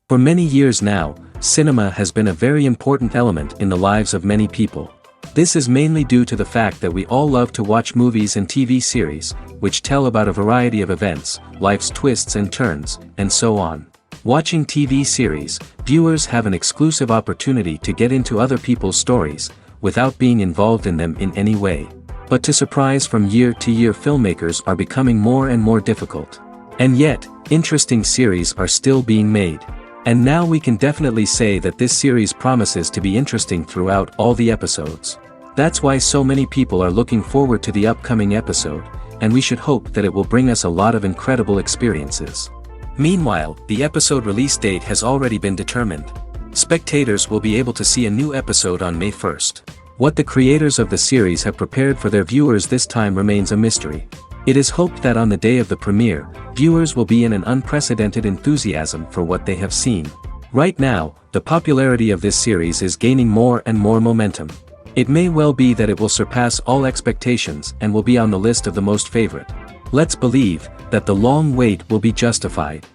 For many years now, cinema has been a very important element in the lives of many people. This is mainly due to the fact that we all love to watch movies and TV series, which tell about a variety of events, life's twists and turns, and so on. Watching TV series, viewers have an exclusive opportunity to get into other people's stories, without being involved in them in any way. But to surprise from year to year, filmmakers are becoming more and more difficult. And yet, interesting series are still being made. And now we can definitely say that this series promises to be interesting throughout all the episodes. That's why so many people are looking forward to the upcoming episode, and we should hope that it will bring us a lot of incredible experiences. Meanwhile, the episode release date has already been determined. Spectators will be able to see a new episode on May 1st. What the creators of the series have prepared for their viewers this time remains a mystery. It is hoped that on the day of the premiere, viewers will be in an unprecedented enthusiasm for what they have seen. Right now, the popularity of this series is gaining more and more momentum. It may well be that it will surpass all expectations and will be on the list of the most favorite. Let's believe that the long wait will be justified.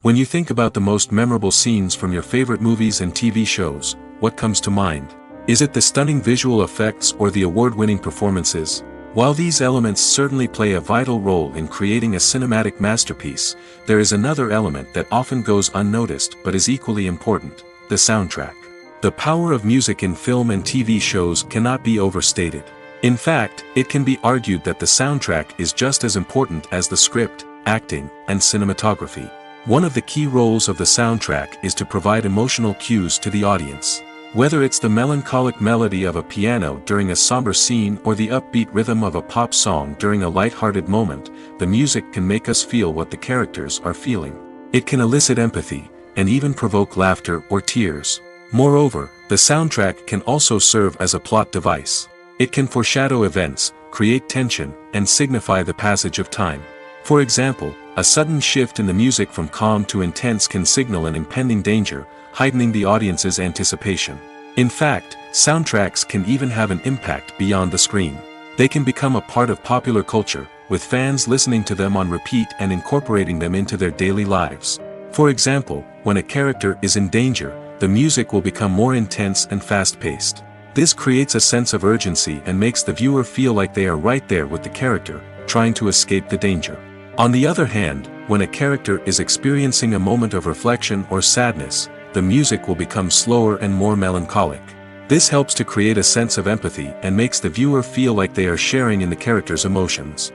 When you think about the most memorable scenes from your favorite movies and TV shows, what comes to mind? Is it the stunning visual effects or the award-winning performances? While these elements certainly play a vital role in creating a cinematic masterpiece, there is another element that often goes unnoticed but is equally important: the soundtrack. The power of music in film and TV shows cannot be overstated. In fact, it can be argued that the soundtrack is just as important as the script, acting, and cinematography. One of the key roles of the soundtrack is to provide emotional cues to the audience. Whether it's the melancholic melody of a piano during a somber scene or the upbeat rhythm of a pop song during a light-hearted moment, the music can make us feel what the characters are feeling. It can elicit empathy, and even provoke laughter or tears. Moreover, the soundtrack can also serve as a plot device. It can foreshadow events, create tension, and signify the passage of time. For example, a sudden shift in the music from calm to intense can signal an impending danger, heightening the audience's anticipation. In fact, soundtracks can even have an impact beyond the screen. They can become a part of popular culture, with fans listening to them on repeat and incorporating them into their daily lives. For example, when a character is in danger, the music will become more intense and fast-paced. This creates a sense of urgency and makes the viewer feel like they are right there with the character, trying to escape the danger. On the other hand, when a character is experiencing a moment of reflection or sadness, the music will become slower and more melancholic. This helps to create a sense of empathy and makes the viewer feel like they are sharing in the character's emotions.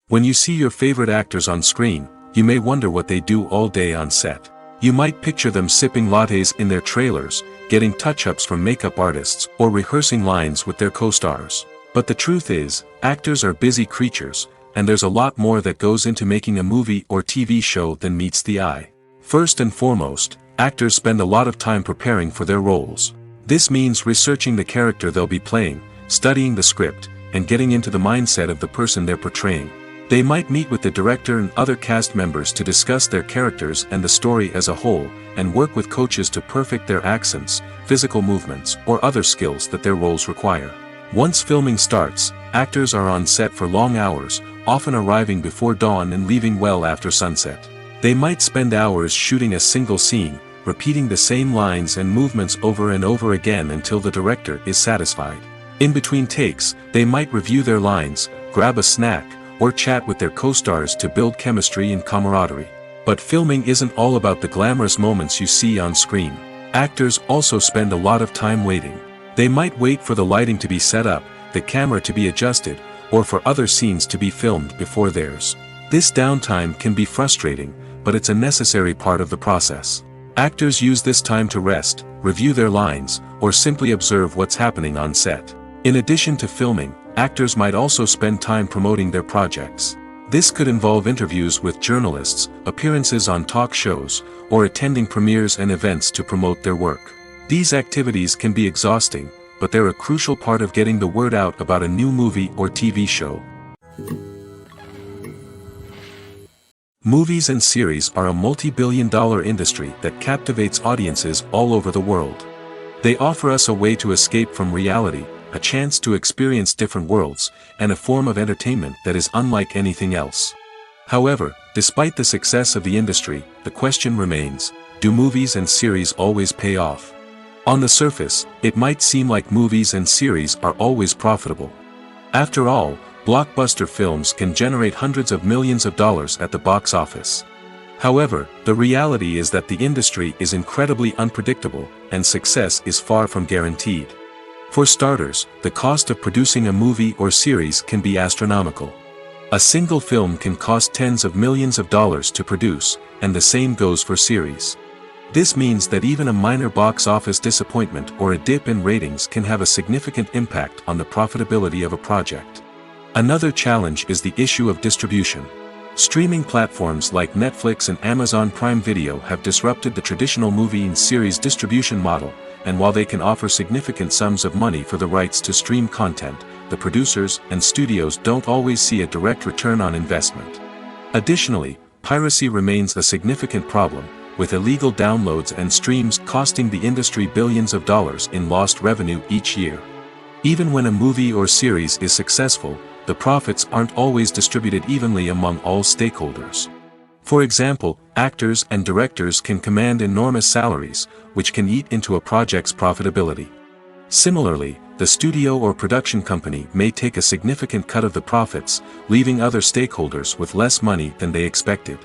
When you see your favorite actors on screen, you may wonder what they do all day on set. You might picture them sipping lattes in their trailers, getting touch-ups from makeup artists, or rehearsing lines with their co-stars. But the truth is, actors are busy creatures, and there's a lot more that goes into making a movie or TV show than meets the eye. First and foremost, actors spend a lot of time preparing for their roles. This means researching the character they'll be playing, studying the script, and getting into the mindset of the person they're portraying. They might meet with the director and other cast members to discuss their characters and the story as a whole, and work with coaches to perfect their accents, physical movements, or other skills that their roles require. Once filming starts, actors are on set for long hours, often arriving before dawn and leaving well after sunset. They might spend hours shooting a single scene, repeating the same lines and movements over and over again until the director is satisfied. In between takes, they might review their lines, grab a snack, or chat with their co-stars to build chemistry and camaraderie. But filming isn't all about the glamorous moments you see on screen. Actors also spend a lot of time waiting. They might wait for the lighting to be set up, the camera to be adjusted, or for other scenes to be filmed before theirs. This downtime can be frustrating, but it's a necessary part of the process. Actors use this time to rest, review their lines, or simply observe what's happening on set. In addition to filming, actors might also spend time promoting their projects. This could involve interviews with journalists, appearances on talk shows, or attending premieres and events to promote their work. These activities can be exhausting, but they're a crucial part of getting the word out about a new movie or TV show. Movies and series are a multi-billion-dollar industry that captivates audiences all over the world. They offer us a way to escape from reality, a chance to experience different worlds, and a form of entertainment that is unlike anything else. However, despite the success of the industry, the question remains, do movies and series always pay off? On the surface, it might seem like movies and series are always profitable. After all, blockbuster films can generate hundreds of millions of dollars at the box office. However, the reality is that the industry is incredibly unpredictable, and success is far from guaranteed. For starters, the cost of producing a movie or series can be astronomical. A single film can cost tens of millions of dollars to produce, and the same goes for series. This means that even a minor box office disappointment or a dip in ratings can have a significant impact on the profitability of a project. Another challenge is the issue of distribution. Streaming platforms like Netflix and Amazon Prime Video have disrupted the traditional movie and series distribution model, and while they can offer significant sums of money for the rights to stream content, the producers and studios don't always see a direct return on investment. Additionally, piracy remains a significant problem, with illegal downloads and streams costing the industry billions of dollars in lost revenue each year. Even when a movie or series is successful, the profits aren't always distributed evenly among all stakeholders. For example, actors and directors can command enormous salaries, which can eat into a project's profitability. Similarly, the studio or production company may take a significant cut of the profits, leaving other stakeholders with less money than they expected.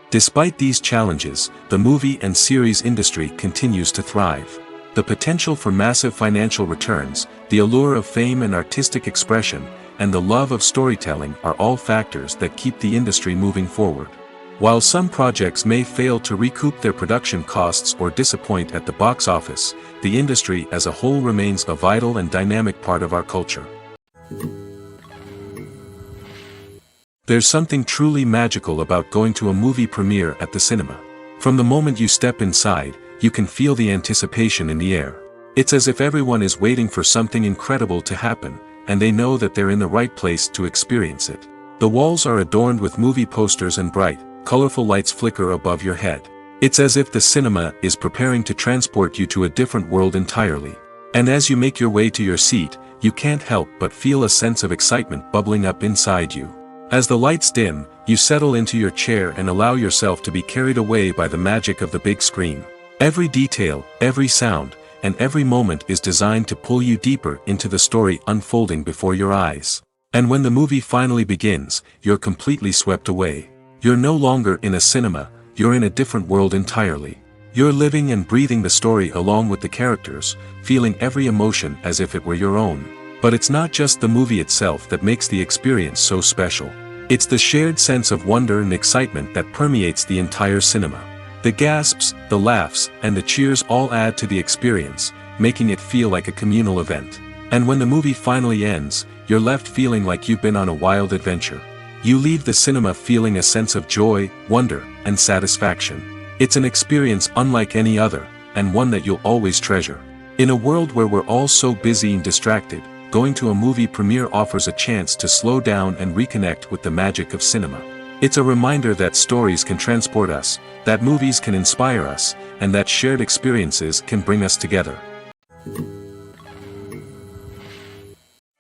Despite these challenges, the movie and series industry continues to thrive. The potential for massive financial returns, the allure of fame and artistic expression, and the love of storytelling are all factors that keep the industry moving forward. While some projects may fail to recoup their production costs or disappoint at the box office, the industry as a whole remains a vital and dynamic part of our culture. There's something truly magical about going to a movie premiere at the cinema. From the moment you step inside, you can feel the anticipation in the air. It's as if everyone is waiting for something incredible to happen, and they know that they're in the right place to experience it. The walls are adorned with movie posters and bright, colorful lights flicker above your head. It's as if the cinema is preparing to transport you to a different world entirely. And as you make your way to your seat, you can't help but feel a sense of excitement bubbling up inside you. As the lights dim, you settle into your chair and allow yourself to be carried away by the magic of the big screen. Every detail, every sound, and every moment is designed to pull you deeper into the story unfolding before your eyes. And when the movie finally begins, you're completely swept away. You're no longer in a cinema, you're in a different world entirely. You're living and breathing the story along with the characters, feeling every emotion as if it were your own. But it's not just the movie itself that makes the experience so special. It's the shared sense of wonder and excitement that permeates the entire cinema. The gasps, the laughs, and the cheers all add to the experience, making it feel like a communal event. And when the movie finally ends, you're left feeling like you've been on a wild adventure. You leave the cinema feeling a sense of joy, wonder, and satisfaction. It's an experience unlike any other, and one that you'll always treasure. In a world where we're all so busy and distracted, going to a movie premiere offers a chance to slow down and reconnect with the magic of cinema. It's a reminder that stories can transport us, that movies can inspire us, and that shared experiences can bring us together.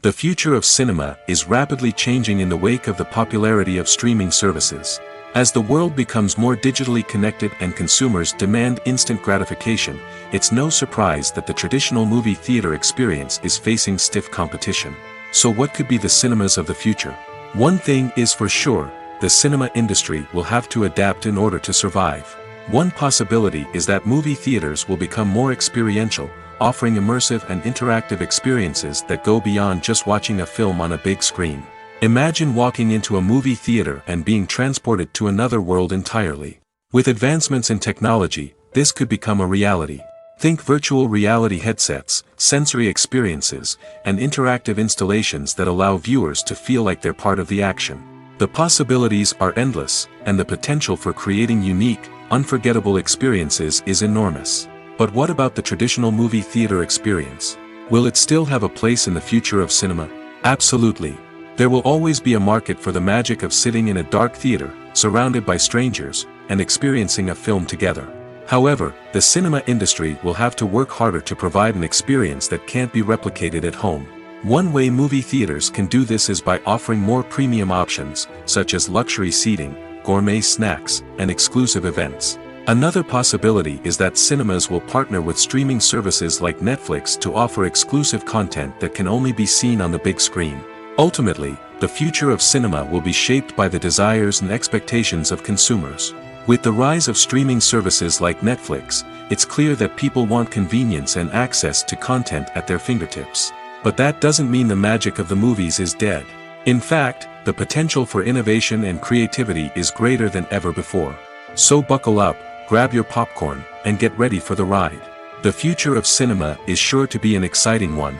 The future of cinema is rapidly changing in the wake of the popularity of streaming services. As the world becomes more digitally connected and consumers demand instant gratification, it's no surprise that the traditional movie theater experience is facing stiff competition. So what could be the cinemas of the future? One thing is for sure, the cinema industry will have to adapt in order to survive. One possibility is that movie theaters will become more experiential, offering immersive and interactive experiences that go beyond just watching a film on a big screen. Imagine walking into a movie theater and being transported to another world entirely. With advancements in technology, this could become a reality. Think virtual reality headsets, sensory experiences, and interactive installations that allow viewers to feel like they're part of the action. The possibilities are endless, and the potential for creating unique, unforgettable experiences is enormous. But what about the traditional movie theater experience? Will it still have a place in the future of cinema? Absolutely. There will always be a market for the magic of sitting in a dark theater, surrounded by strangers, and experiencing a film together. However, the cinema industry will have to work harder to provide an experience that can't be replicated at home. One way movie theaters can do this is by offering more premium options, such as luxury seating, gourmet snacks, and exclusive events. Another possibility is that cinemas will partner with streaming services like Netflix to offer exclusive content that can only be seen on the big screen. Ultimately, the future of cinema will be shaped by the desires and expectations of consumers. With the rise of streaming services like Netflix, it's clear that people want convenience and access to content at their fingertips. But that doesn't mean the magic of the movies is dead. In fact, the potential for innovation and creativity is greater than ever before. So buckle up, grab your popcorn, and get ready for the ride. The future of cinema is sure to be an exciting one.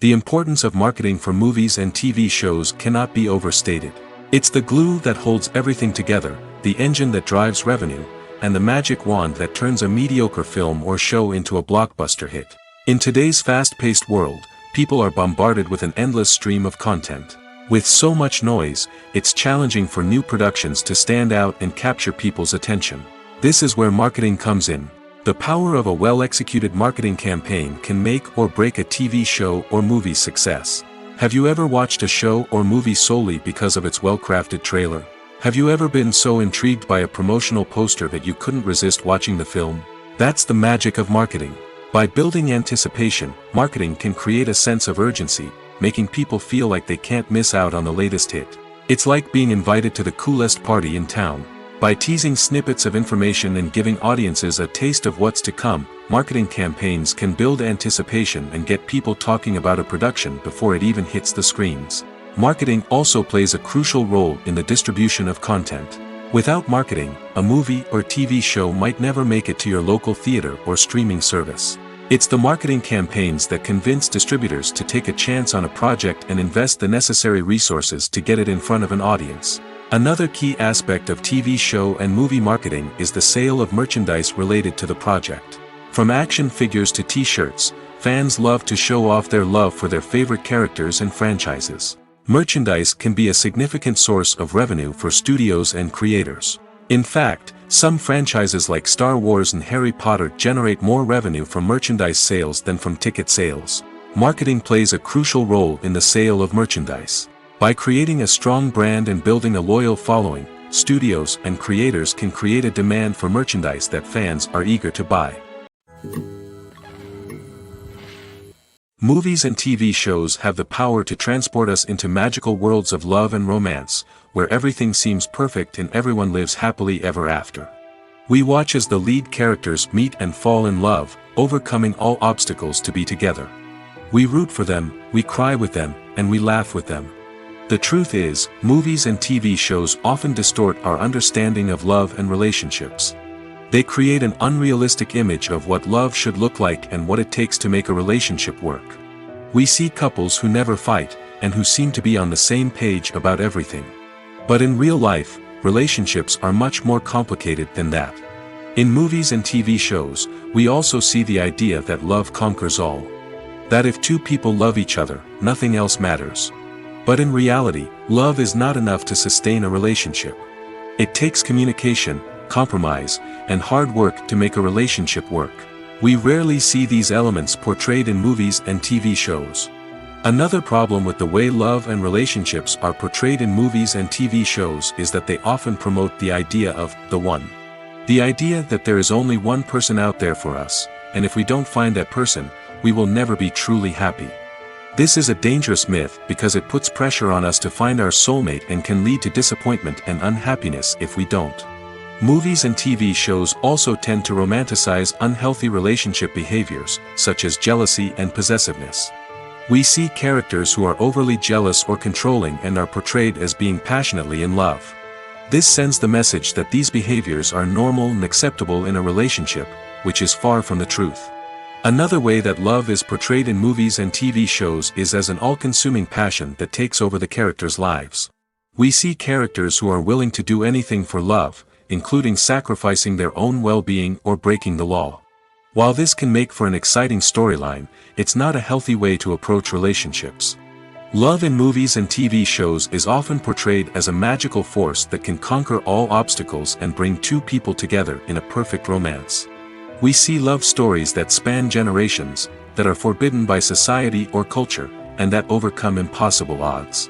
The importance of marketing for movies and TV shows cannot be overstated. It's the glue that holds everything together, the engine that drives revenue, and the magic wand that turns a mediocre film or show into a blockbuster hit. In today's fast-paced world, people are bombarded with an endless stream of content. With so much noise, it's challenging for new productions to stand out and capture people's attention. This is where marketing comes in. The power of a well-executed marketing campaign can make or break a TV show or movie's success. Have you ever watched a show or movie solely because of its well-crafted trailer? Have you ever been so intrigued by a promotional poster that you couldn't resist watching the film? That's the magic of marketing. By building anticipation, marketing can create a sense of urgency, making people feel like they can't miss out on the latest hit. It's like being invited to the coolest party in town. By teasing snippets of information and giving audiences a taste of what's to come, marketing campaigns can build anticipation and get people talking about a production before it even hits the screens. Marketing also plays a crucial role in the distribution of content. Without marketing, a movie or TV show might never make it to your local theater or streaming service. It's the marketing campaigns that convince distributors to take a chance on a project and invest the necessary resources to get it in front of an audience. Another key aspect of TV show and movie marketing is the sale of merchandise related to the project. From action figures to t-shirts, fans love to show off their love for their favorite characters and franchises. Merchandise can be a significant source of revenue for studios and creators. In fact, some franchises like Star Wars and Harry Potter generate more revenue from merchandise sales than from ticket sales. Marketing plays a crucial role in the sale of merchandise. By creating a strong brand and building a loyal following, studios and creators can create a demand for merchandise that fans are eager to buy. Movies and TV shows have the power to transport us into magical worlds of love and romance, where everything seems perfect and everyone lives happily ever after. We watch as the lead characters meet and fall in love, overcoming all obstacles to be together. We root for them, we cry with them, and we laugh with them. The truth is, movies and TV shows often distort our understanding of love and relationships. They create an unrealistic image of what love should look like and what it takes to make a relationship work. We see couples who never fight, and who seem to be on the same page about everything. But in real life, relationships are much more complicated than that. In movies and TV shows, we also see the idea that love conquers all. That if two people love each other, nothing else matters. But in reality, love is not enough to sustain a relationship. It takes communication, compromise, and hard work to make a relationship work. We rarely see these elements portrayed in movies and TV shows. Another problem with the way love and relationships are portrayed in movies and TV shows is that they often promote the idea of the one. The idea that there is only one person out there for us, and if we don't find that person, we will never be truly happy. This is a dangerous myth because it puts pressure on us to find our soulmate and can lead to disappointment and unhappiness if we don't. Movies and TV shows also tend to romanticize unhealthy relationship behaviors, such as jealousy and possessiveness. We see characters who are overly jealous or controlling and are portrayed as being passionately in love. This sends the message that these behaviors are normal and acceptable in a relationship, which is far from the truth. Another way that love is portrayed in movies and TV shows is as an all-consuming passion that takes over the characters' lives. We see characters who are willing to do anything for love, including sacrificing their own well-being or breaking the law. While this can make for an exciting storyline, it's not a healthy way to approach relationships. Love in movies and TV shows is often portrayed as a magical force that can conquer all obstacles and bring two people together in a perfect romance. We see love stories that span generations, that are forbidden by society or culture, and that overcome impossible odds.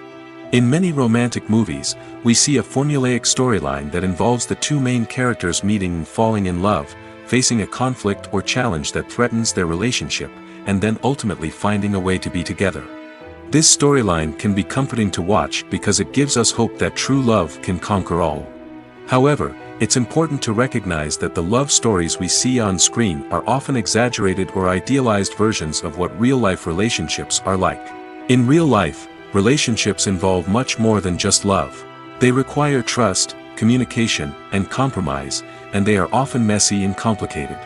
In many romantic movies, we see a formulaic storyline that involves the two main characters meeting and falling in love, facing a conflict or challenge that threatens their relationship, and then ultimately finding a way to be together. This storyline can be comforting to watch because it gives us hope that true love can conquer all. However, it's important to recognize that the love stories we see on screen are often exaggerated or idealized versions of what real-life relationships are like. In real life, relationships involve much more than just love. They require trust, communication, and compromise, and they are often messy and complicated.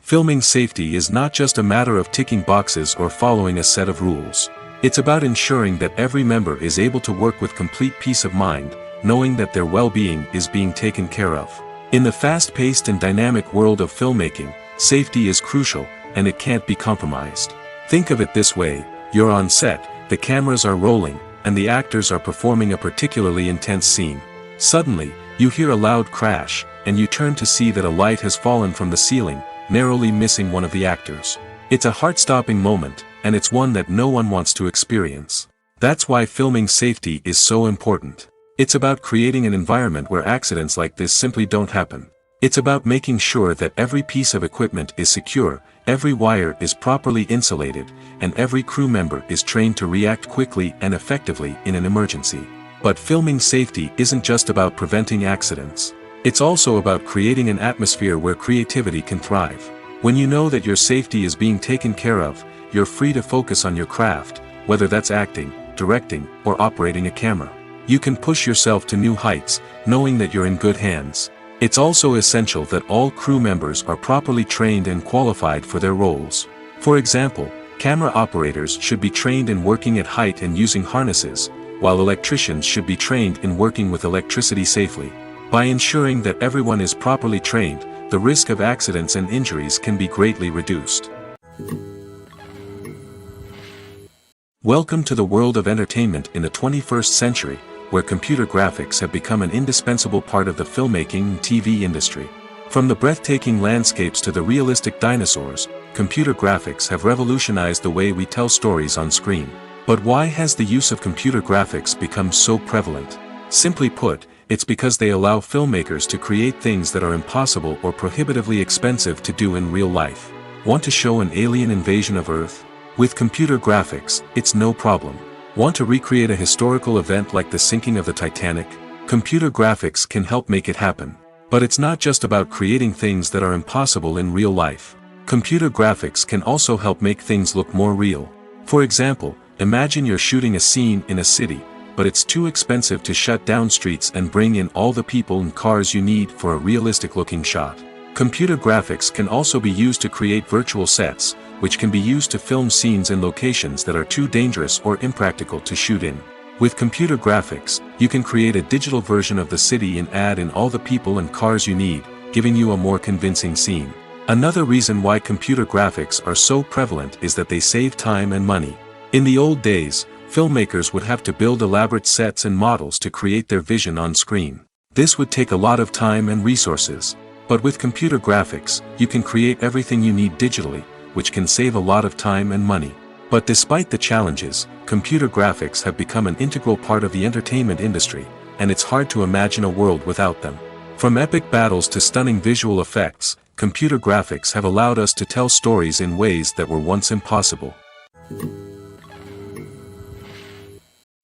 Filming safety is not just a matter of ticking boxes or following a set of rules. It's about ensuring that every member is able to work with complete peace of mind, knowing that their well-being is being taken care of. In the fast-paced and dynamic world of filmmaking, safety is crucial, and it can't be compromised. Think of it this way: you're on set, the cameras are rolling, and the actors are performing a particularly intense scene. Suddenly, you hear a loud crash, and you turn to see that a light has fallen from the ceiling, narrowly missing one of the actors. It's a heart-stopping moment, and it's one that no one wants to experience. That's why filming safety is so important. It's about creating an environment where accidents like this simply don't happen. It's about making sure that every piece of equipment is secure, every wire is properly insulated, and every crew member is trained to react quickly and effectively in an emergency. But filming safety isn't just about preventing accidents. It's also about creating an atmosphere where creativity can thrive. When you know that your safety is being taken care of, you're free to focus on your craft, whether that's acting, directing, or operating a camera. You can push yourself to new heights, knowing that you're in good hands. It's also essential that all crew members are properly trained and qualified for their roles. For example, camera operators should be trained in working at height and using harnesses, while electricians should be trained in working with electricity safely. By ensuring that everyone is properly trained, the risk of accidents and injuries can be greatly reduced. Welcome to the world of entertainment in the 21st century, where computer graphics have become an indispensable part of the filmmaking and TV industry. From the breathtaking landscapes to the realistic dinosaurs, computer graphics have revolutionized the way we tell stories on screen. But why has the use of computer graphics become so prevalent? Simply put, it's because they allow filmmakers to create things that are impossible or prohibitively expensive to do in real life. Want to show an alien invasion of Earth? With computer graphics, it's no problem. Want to recreate a historical event like the sinking of the Titanic? Computer graphics can help make it happen. But it's not just about creating things that are impossible in real life. Computer graphics can also help make things look more real. For example, imagine you're shooting a scene in a city, but it's too expensive to shut down streets and bring in all the people and cars you need for a realistic-looking shot. Computer graphics can also be used to create virtual sets, which can be used to film scenes in locations that are too dangerous or impractical to shoot in. With computer graphics, you can create a digital version of the city and add in all the people and cars you need, giving you a more convincing scene. Another reason why computer graphics are so prevalent is that they save time and money. In the old days, filmmakers would have to build elaborate sets and models to create their vision on screen. This would take a lot of time and resources. But with computer graphics, you can create everything you need digitally, which can save a lot of time and money. But despite the challenges, computer graphics have become an integral part of the entertainment industry, and it's hard to imagine a world without them. From epic battles to stunning visual effects, computer graphics have allowed us to tell stories in ways that were once impossible.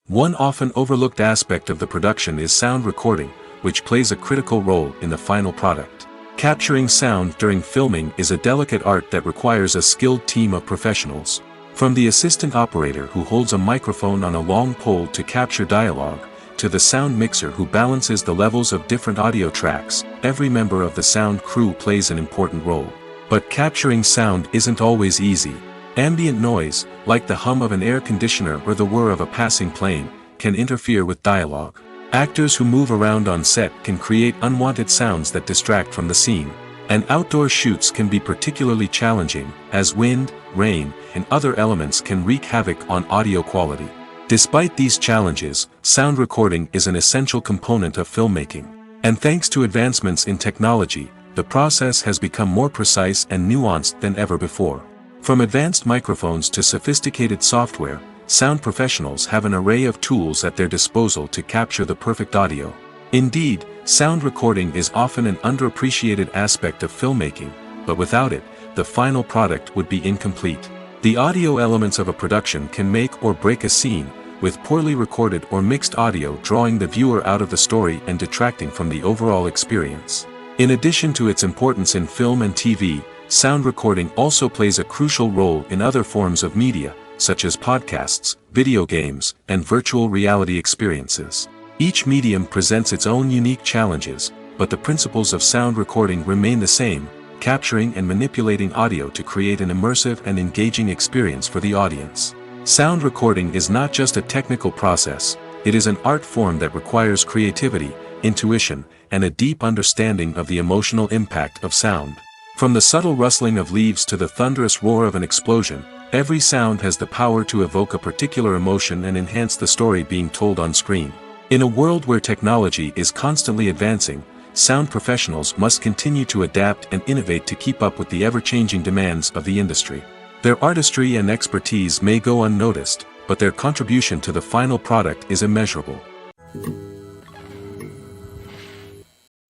One often overlooked aspect of the production is sound recording, which plays a critical role in the final product. Capturing sound during filming is a delicate art that requires a skilled team of professionals. From the assistant operator who holds a microphone on a long pole to capture dialogue, to the sound mixer who balances the levels of different audio tracks, every member of the sound crew plays an important role. But capturing sound isn't always easy. Ambient noise, like the hum of an air conditioner or the whir of a passing plane, can interfere with dialogue. Actors who move around on set can create unwanted sounds that distract from the scene. And outdoor shoots can be particularly challenging, as wind, rain, and other elements can wreak havoc on audio quality. Despite these challenges, sound recording is an essential component of filmmaking. And thanks to advancements in technology, the process has become more precise and nuanced than ever before. From advanced microphones to sophisticated software, sound professionals have an array of tools at their disposal to capture the perfect audio. Indeed, sound recording is often an underappreciated aspect of filmmaking, but without it, the final product would be incomplete. The audio elements of a production can make or break a scene, with poorly recorded or mixed audio drawing the viewer out of the story and detracting from the overall experience. In addition to its importance in film and TV, sound recording also plays a crucial role in other forms of media, such as podcasts, video games, and virtual reality experiences. Each medium presents its own unique challenges, but the principles of sound recording remain the same, capturing and manipulating audio to create an immersive and engaging experience for the audience. Sound recording is not just a technical process, it is an art form that requires creativity, intuition, and a deep understanding of the emotional impact of sound. From the subtle rustling of leaves to the thunderous roar of an explosion, every sound has the power to evoke a particular emotion and enhance the story being told on screen. In a world where technology is constantly advancing, sound professionals must continue to adapt and innovate to keep up with the ever-changing demands of the industry. Their artistry and expertise may go unnoticed, but their contribution to the final product is immeasurable.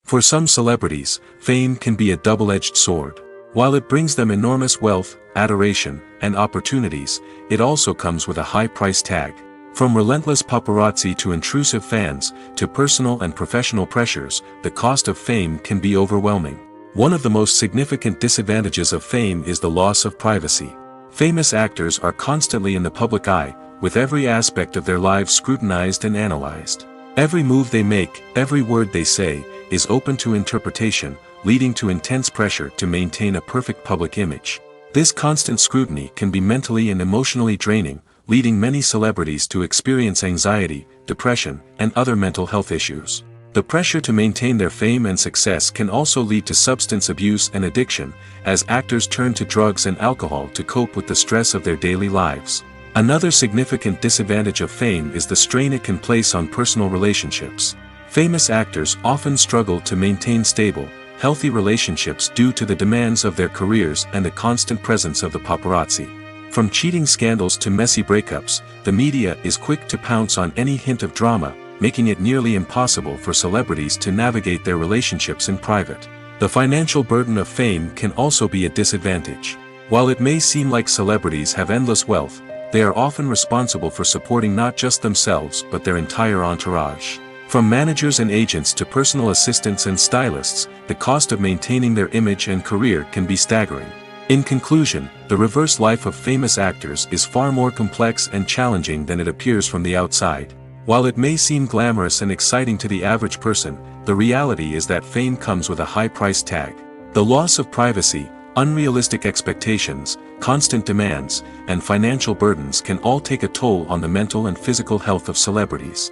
For some celebrities, fame can be a double-edged sword. While it brings them enormous wealth, adoration, and opportunities, it also comes with a high price tag. From relentless paparazzi to intrusive fans, to personal and professional pressures, the cost of fame can be overwhelming. One of the most significant disadvantages of fame is the loss of privacy. Famous actors are constantly in the public eye, with every aspect of their lives scrutinized and analyzed. Every move they make, every word they say, is open to interpretation, leading to intense pressure to maintain a perfect public image. This constant scrutiny can be mentally and emotionally draining, leading many celebrities to experience anxiety, depression, and other mental health issues. The pressure to maintain their fame and success can also lead to substance abuse and addiction, as actors turn to drugs and alcohol to cope with the stress of their daily lives. Another significant disadvantage of fame is the strain it can place on personal relationships. Famous actors often struggle to maintain stable, healthy relationships due to the demands of their careers and the constant presence of the paparazzi. From cheating scandals to messy breakups, the media is quick to pounce on any hint of drama, making it nearly impossible for celebrities to navigate their relationships in private. The financial burden of fame can also be a disadvantage. While it may seem like celebrities have endless wealth, they are often responsible for supporting not just themselves but their entire entourage. From managers and agents to personal assistants and stylists, the cost of maintaining their image and career can be staggering. In conclusion, the reverse life of famous actors is far more complex and challenging than it appears from the outside. While it may seem glamorous and exciting to the average person, the reality is that fame comes with a high price tag. The loss of privacy, unrealistic expectations, constant demands, and financial burdens can all take a toll on the mental and physical health of celebrities.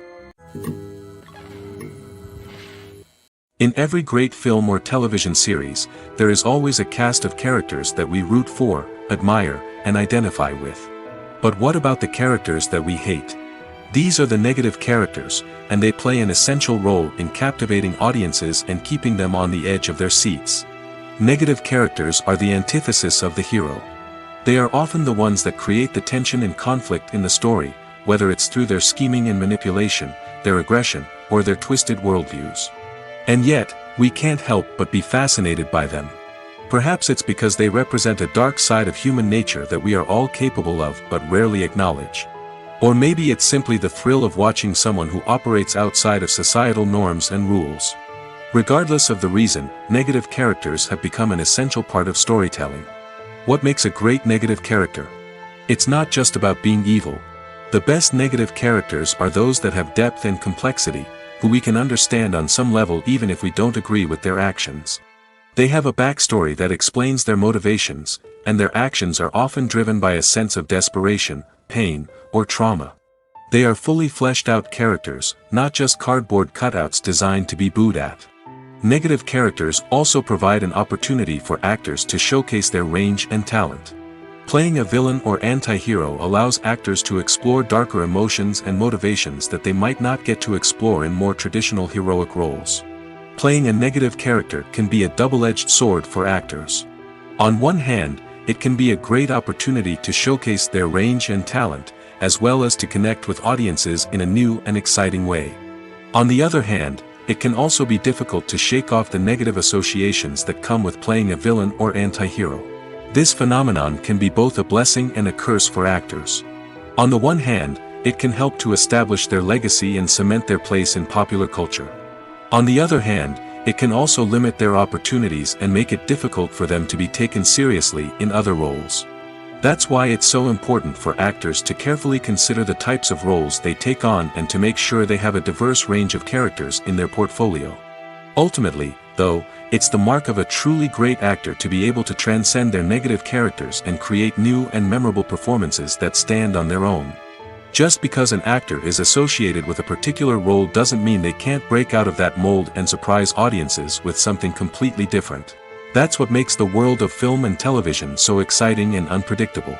In every great film or television series, there is always a cast of characters that we root for, admire, and identify with. But what about the characters that we hate? These are the negative characters, and they play an essential role in captivating audiences and keeping them on the edge of their seats. Negative characters are the antithesis of the hero. They are often the ones that create the tension and conflict in the story, whether it's through their scheming and manipulation, their aggression, or their twisted worldviews. And yet, we can't help but be fascinated by them. Perhaps it's because they represent a dark side of human nature that we are all capable of but rarely acknowledge. Or maybe it's simply the thrill of watching someone who operates outside of societal norms and rules. Regardless of the reason, negative characters have become an essential part of storytelling. What makes a great negative character? It's not just about being evil. The best negative characters are those that have depth and complexity, who we can understand on some level even if we don't agree with their actions. They have a backstory that explains their motivations, and their actions are often driven by a sense of desperation, pain, or trauma. They are fully fleshed out characters, not just cardboard cutouts designed to be booed at. Negative characters also provide an opportunity for actors to showcase their range and talent. Playing a villain or anti-hero allows actors to explore darker emotions and motivations that they might not get to explore in more traditional heroic roles. Playing a negative character can be a double-edged sword for actors. On one hand, it can be a great opportunity to showcase their range and talent, as well as to connect with audiences in a new and exciting way. On the other hand, it can also be difficult to shake off the negative associations that come with playing a villain or anti-hero. This phenomenon can be both a blessing and a curse for actors. On the one hand, it can help to establish their legacy and cement their place in popular culture. On the other hand, it can also limit their opportunities and make it difficult for them to be taken seriously in other roles. That's why it's so important for actors to carefully consider the types of roles they take on and to make sure they have a diverse range of characters in their portfolio. Ultimately, though, it's the mark of a truly great actor to be able to transcend their negative characters and create new and memorable performances that stand on their own. Just because an actor is associated with a particular role doesn't mean they can't break out of that mold and surprise audiences with something completely different. That's what makes the world of film and television so exciting and unpredictable.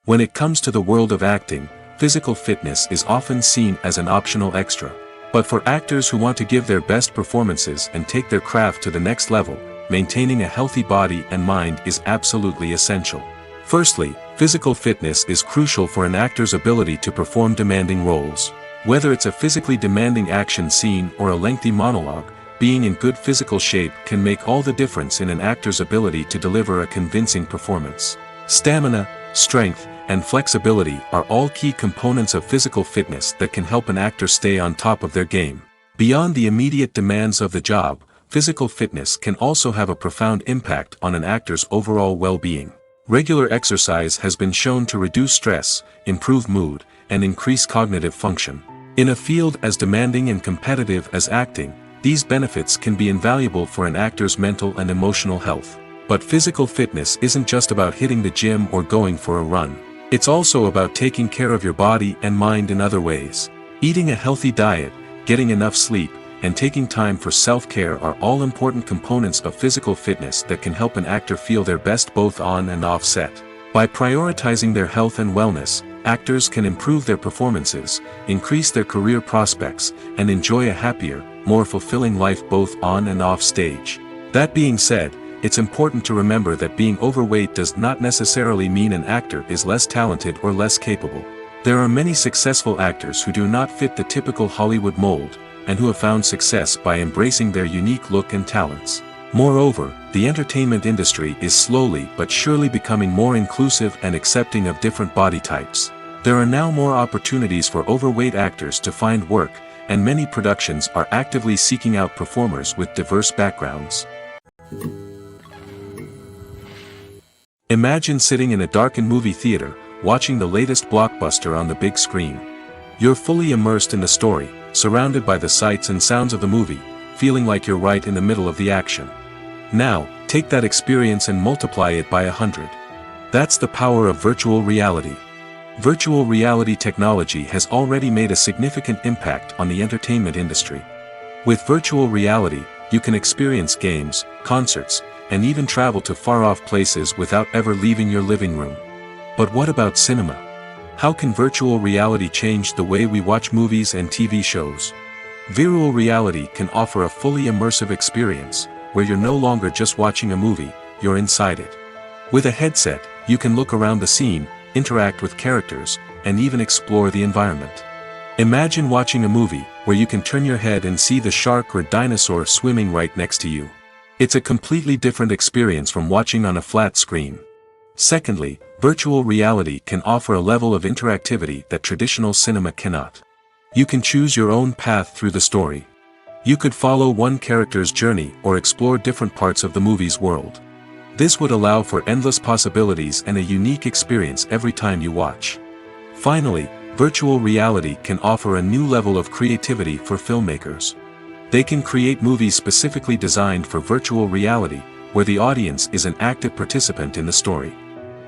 When it comes to the world of acting, physical fitness is often seen as an optional extra. But for actors who want to give their best performances and take their craft to the next level, maintaining a healthy body and mind is absolutely essential. Firstly, physical fitness is crucial for an actor's ability to perform demanding roles. Whether it's a physically demanding action scene or a lengthy monologue, being in good physical shape can make all the difference in an actor's ability to deliver a convincing performance. Stamina, strength, and flexibility are all key components of physical fitness that can help an actor stay on top of their game. Beyond the immediate demands of the job, physical fitness can also have a profound impact on an actor's overall well-being. Regular exercise has been shown to reduce stress, improve mood, and increase cognitive function. In a field as demanding and competitive as acting, these benefits can be invaluable for an actor's mental and emotional health. But physical fitness isn't just about hitting the gym or going for a run. It's also about taking care of your body and mind in other ways. Eating a healthy diet, getting enough sleep, and taking time for self-care are all important components of physical fitness that can help an actor feel their best both on and off set. By prioritizing their health and wellness, actors can improve their performances, increase their career prospects, and enjoy a happier, more fulfilling life both on and off stage. That being said, it's important to remember that being overweight does not necessarily mean an actor is less talented or less capable. There are many successful actors who do not fit the typical Hollywood mold, and who have found success by embracing their unique look and talents. Moreover, the entertainment industry is slowly but surely becoming more inclusive and accepting of different body types. There are now more opportunities for overweight actors to find work, and many productions are actively seeking out performers with diverse backgrounds. Imagine sitting in a darkened movie theater, watching the latest blockbuster on the big screen. You're fully immersed in the story, surrounded by the sights and sounds of the movie, feeling like you're right in the middle of the action. Now, take that experience and multiply it by 100. That's the power of virtual reality. Virtual reality technology has already made a significant impact on the entertainment industry. With virtual reality, you can experience games, concerts, and even travel to far-off places without ever leaving your living room. But what about cinema? How can virtual reality change the way we watch movies and TV shows? Virtual reality can offer a fully immersive experience, where you're no longer just watching a movie, you're inside it. With a headset, you can look around the scene, interact with characters, and even explore the environment. Imagine watching a movie where you can turn your head and see the shark or dinosaur swimming right next to you. It's a completely different experience from watching on a flat screen. Secondly, virtual reality can offer a level of interactivity that traditional cinema cannot. You can choose your own path through the story. You could follow one character's journey or explore different parts of the movie's world. This would allow for endless possibilities and a unique experience every time you watch. Finally, virtual reality can offer a new level of creativity for filmmakers. They can create movies specifically designed for virtual reality, where the audience is an active participant in the story.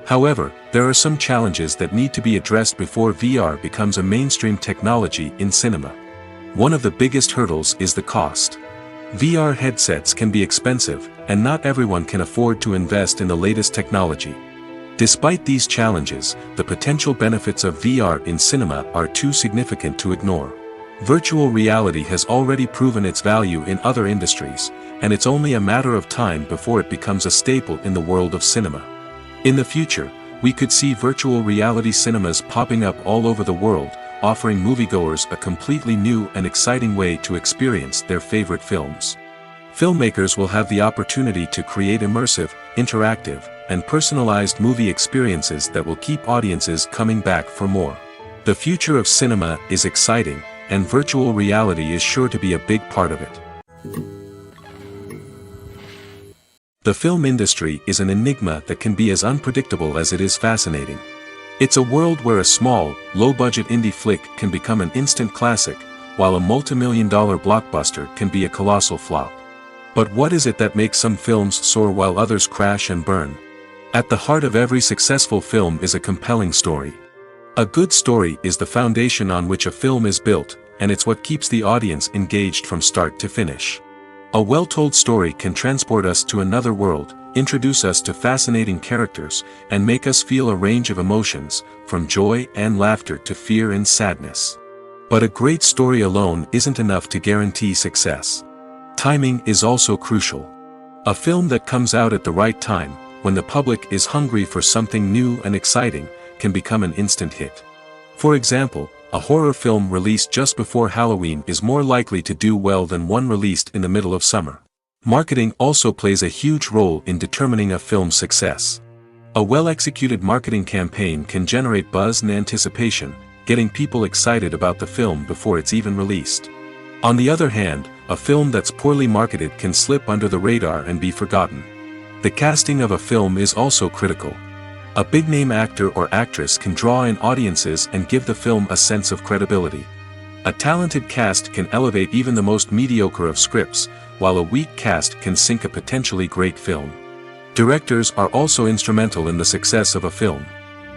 However, there are some challenges that need to be addressed before VR becomes a mainstream technology in cinema. One of the biggest hurdles is the cost. VR headsets can be expensive, and not everyone can afford to invest in the latest technology. Despite these challenges, the potential benefits of VR in cinema are too significant to ignore. Virtual reality has already proven its value in other industries, and it's only a matter of time before it becomes a staple in the world of cinema. In the future, we could see virtual reality cinemas popping up all over the world, offering moviegoers a completely new and exciting way to experience their favorite films. Filmmakers will have the opportunity to create immersive, interactive, and personalized movie experiences that will keep audiences coming back for more. The future of cinema is exciting, and virtual reality is sure to be a big part of it. The film industry is an enigma that can be as unpredictable as it is fascinating. It's a world where a small, low-budget indie flick can become an instant classic, while a multi-million-dollar blockbuster can be a colossal flop. But what is it that makes some films soar while others crash and burn? At the heart of every successful film is a compelling story. A good story is the foundation on which a film is built, and it's what keeps the audience engaged from start to finish. A well-told story can transport us to another world, introduce us to fascinating characters, and make us feel a range of emotions, from joy and laughter to fear and sadness. But a great story alone isn't enough to guarantee success. Timing is also crucial. A film that comes out at the right time, when the public is hungry for something new and exciting, can become an instant hit. For example, a horror film released just before Halloween is more likely to do well than one released in the middle of summer. Marketing also plays a huge role in determining a film's success. A well-executed marketing campaign can generate buzz and anticipation, getting people excited about the film before it's even released. On the other hand, a film that's poorly marketed can slip under the radar and be forgotten. The casting of a film is also critical. A big-name actor or actress can draw in audiences and give the film a sense of credibility. A talented cast can elevate even the most mediocre of scripts, while a weak cast can sink a potentially great film. Directors are also instrumental in the success of a film.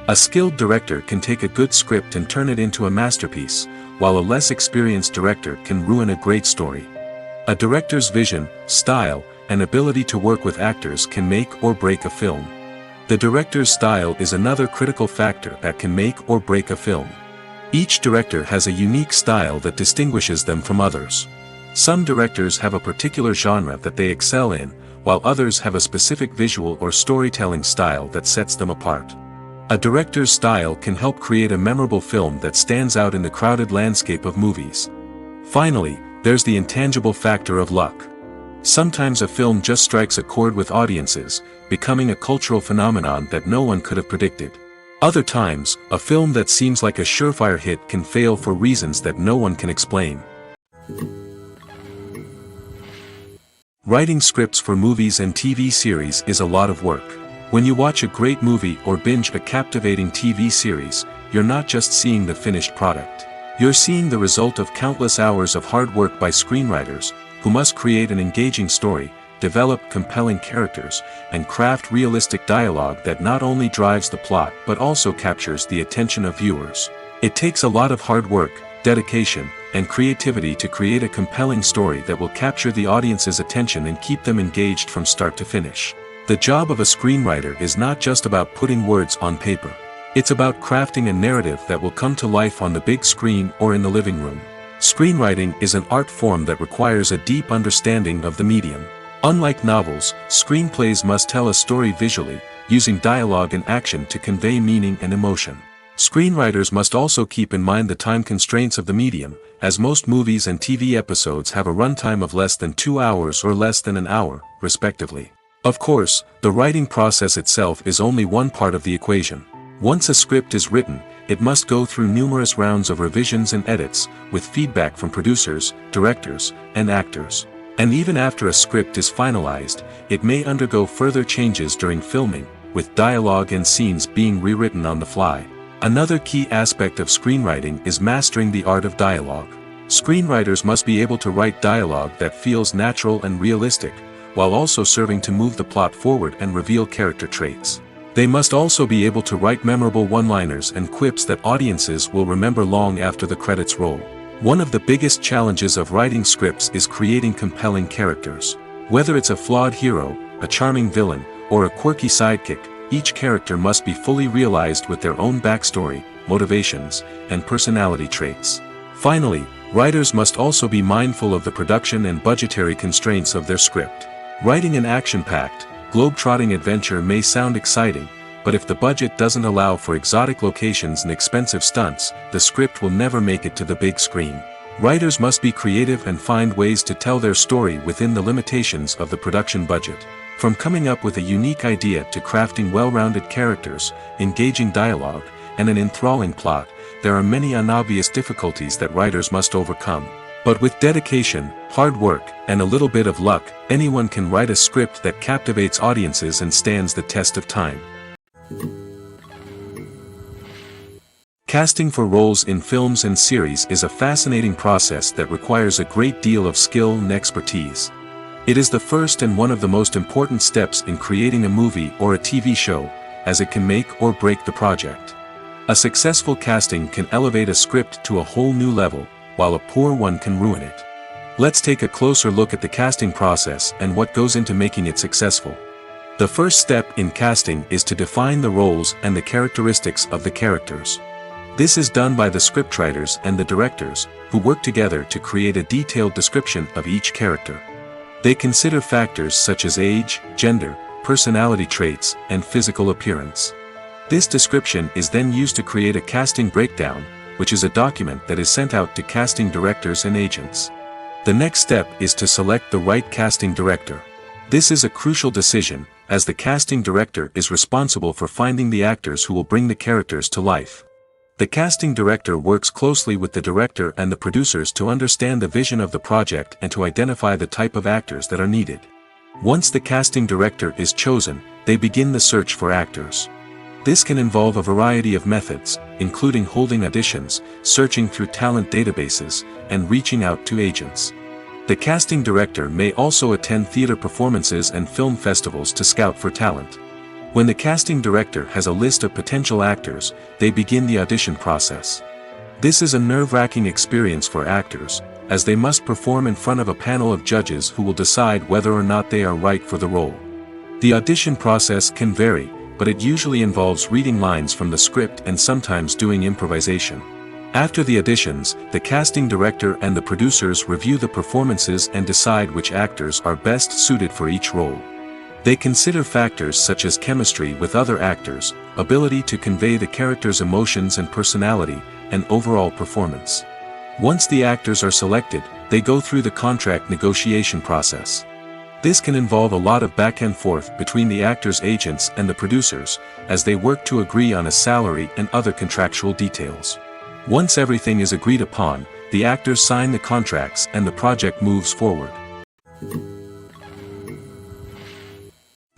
A skilled director can take a good script and turn it into a masterpiece, while a less experienced director can ruin a great story. A director's vision, style, and ability to work with actors can make or break a film. The director's style is another critical factor that can make or break a film. Each director has a unique style that distinguishes them from others. Some directors have a particular genre that they excel in, while others have a specific visual or storytelling style that sets them apart. A director's style can help create a memorable film that stands out in the crowded landscape of movies. Finally, there's the intangible factor of luck. Sometimes a film just strikes a chord with audiences, becoming a cultural phenomenon that no one could have predicted. Other times, a film that seems like a surefire hit can fail for reasons that no one can explain. Writing scripts for movies and TV series is a lot of work. When you watch a great movie or binge a captivating TV series, you're not just seeing the finished product. You're seeing the result of countless hours of hard work by screenwriters, who must create an engaging story, develop compelling characters, and craft realistic dialogue that not only drives the plot but also captures the attention of viewers. It takes a lot of hard work, dedication, and creativity to create a compelling story that will capture the audience's attention and keep them engaged from start to finish. The job of a screenwriter is not just about putting words on paper. It's about crafting a narrative that will come to life on the big screen or in the living room. Screenwriting is an art form that requires a deep understanding of the medium. Unlike novels, screenplays must tell a story visually, using dialogue and action to convey meaning and emotion. Screenwriters must also keep in mind the time constraints of the medium, as most movies and TV episodes have a runtime of less than 2 hours or less than an hour, respectively. Of course, the writing process itself is only one part of the equation. Once a script is written, it must go through numerous rounds of revisions and edits, with feedback from producers, directors, and actors. And even after a script is finalized, it may undergo further changes during filming, with dialogue and scenes being rewritten on the fly. Another key aspect of screenwriting is mastering the art of dialogue. Screenwriters must be able to write dialogue that feels natural and realistic, while also serving to move the plot forward and reveal character traits. They must also be able to write memorable one-liners and quips that audiences will remember long after the credits roll. One of the biggest challenges of writing scripts is creating compelling characters. Whether it's a flawed hero, a charming villain, or a quirky sidekick, each character must be fully realized with their own backstory, motivations, and personality traits. Finally, writers must also be mindful of the production and budgetary constraints of their script. Writing an action-packed, globe-trotting adventure may sound exciting, but if the budget doesn't allow for exotic locations and expensive stunts, the script will never make it to the big screen. Writers must be creative and find ways to tell their story within the limitations of the production budget. From coming up with a unique idea to crafting well-rounded characters, engaging dialogue, and an enthralling plot, there are many unobvious difficulties that writers must overcome. But with dedication, hard work, and a little bit of luck, anyone can write a script that captivates audiences and stands the test of time. Casting for roles in films and series is a fascinating process that requires a great deal of skill and expertise. It is the first and one of the most important steps in creating a movie or a TV show, as it can make or break the project. A successful casting can elevate a script to a whole new level, while a poor one can ruin it. Let's take a closer look at the casting process and what goes into making it successful. The first step in casting is to define the roles and the characteristics of the characters. This is done by the scriptwriters and the directors, who work together to create a detailed description of each character. They consider factors such as age, gender, personality traits, and physical appearance. This description is then used to create a casting breakdown, which is a document that is sent out to casting directors and agents. The next step is to select the right casting director. This is a crucial decision, as the casting director is responsible for finding the actors who will bring the characters to life. The casting director works closely with the director and the producers to understand the vision of the project and to identify the type of actors that are needed. Once the casting director is chosen, they begin the search for actors. This can involve a variety of methods, including holding auditions, searching through talent databases, and reaching out to agents. The casting director may also attend theater performances and film festivals to scout for talent. When the casting director has a list of potential actors, they begin the audition process. This is a nerve-wracking experience for actors, as they must perform in front of a panel of judges who will decide whether or not they are right for the role. The audition process can vary, but it usually involves reading lines from the script and sometimes doing improvisation. After the auditions, the casting director and the producers review the performances and decide which actors are best suited for each role. They consider factors such as chemistry with other actors, ability to convey the character's emotions and personality, and overall performance. Once the actors are selected, they go through the contract negotiation process. This can involve a lot of back and forth between the actors' agents and the producers, as they work to agree on a salary and other contractual details. Once everything is agreed upon, the actors sign the contracts and the project moves forward.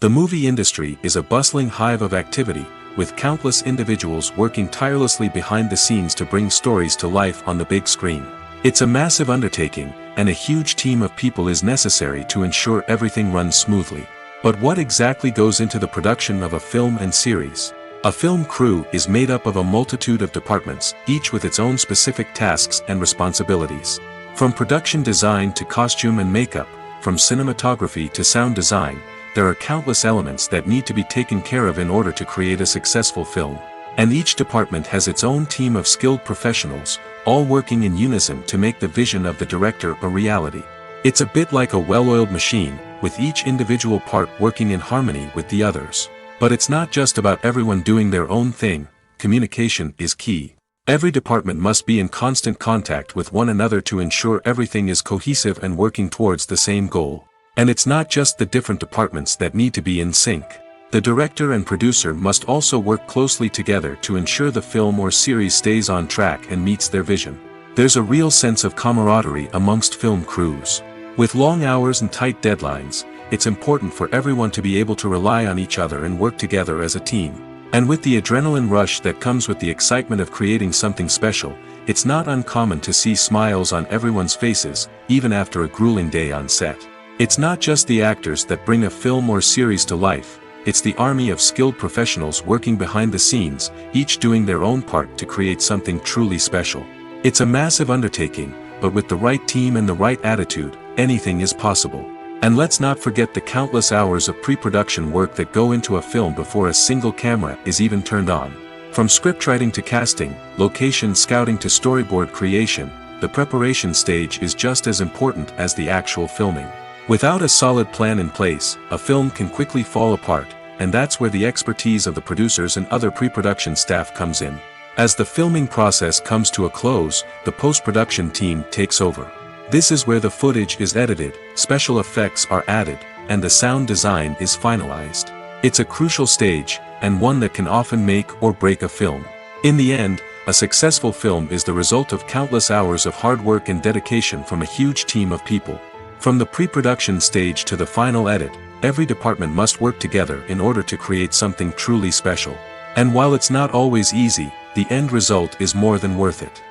The movie industry is a bustling hive of activity, with countless individuals working tirelessly behind the scenes to bring stories to life on the big screen. It's a massive undertaking, and a huge team of people is necessary to ensure everything runs smoothly. But what exactly goes into the production of a film and series? A film crew is made up of a multitude of departments, each with its own specific tasks and responsibilities. From production design to costume and makeup, from cinematography to sound design, there are countless elements that need to be taken care of in order to create a successful film. And each department has its own team of skilled professionals, all working in unison to make the vision of the director a reality. It's a bit like a well-oiled machine, with each individual part working in harmony with the others. But it's not just about everyone doing their own thing. communication is key. Every department must be in constant contact with one another to ensure everything is cohesive and working towards the same goal. And it's not just the different departments that need to be in sync. The director and producer must also work closely together to ensure the film or series stays on track and meets their vision. There's a real sense of camaraderie amongst film crews. With long hours and tight deadlines, it's important for everyone to be able to rely on each other and work together as a team. And with the adrenaline rush that comes with the excitement of creating something special, it's not uncommon to see smiles on everyone's faces, even after a grueling day on set. It's not just the actors that bring a film or series to life, it's the army of skilled professionals working behind the scenes, each doing their own part to create something truly special. It's a massive undertaking, but with the right team and the right attitude, anything is possible. And let's not forget the countless hours of pre-production work that go into a film before a single camera is even turned on. From scriptwriting to casting, location scouting to storyboard creation, the preparation stage is just as important as the actual filming. Without a solid plan in place, a film can quickly fall apart, and that's where the expertise of the producers and other pre-production staff comes in. As the filming process comes to a close, the post-production team takes over. This is where the footage is edited, special effects are added, and the sound design is finalized. It's a crucial stage, and one that can often make or break a film. In the end, a successful film is the result of countless hours of hard work and dedication from a huge team of people. From the pre-production stage to the final edit, every department must work together in order to create something truly special. And while it's not always easy, the end result is more than worth it.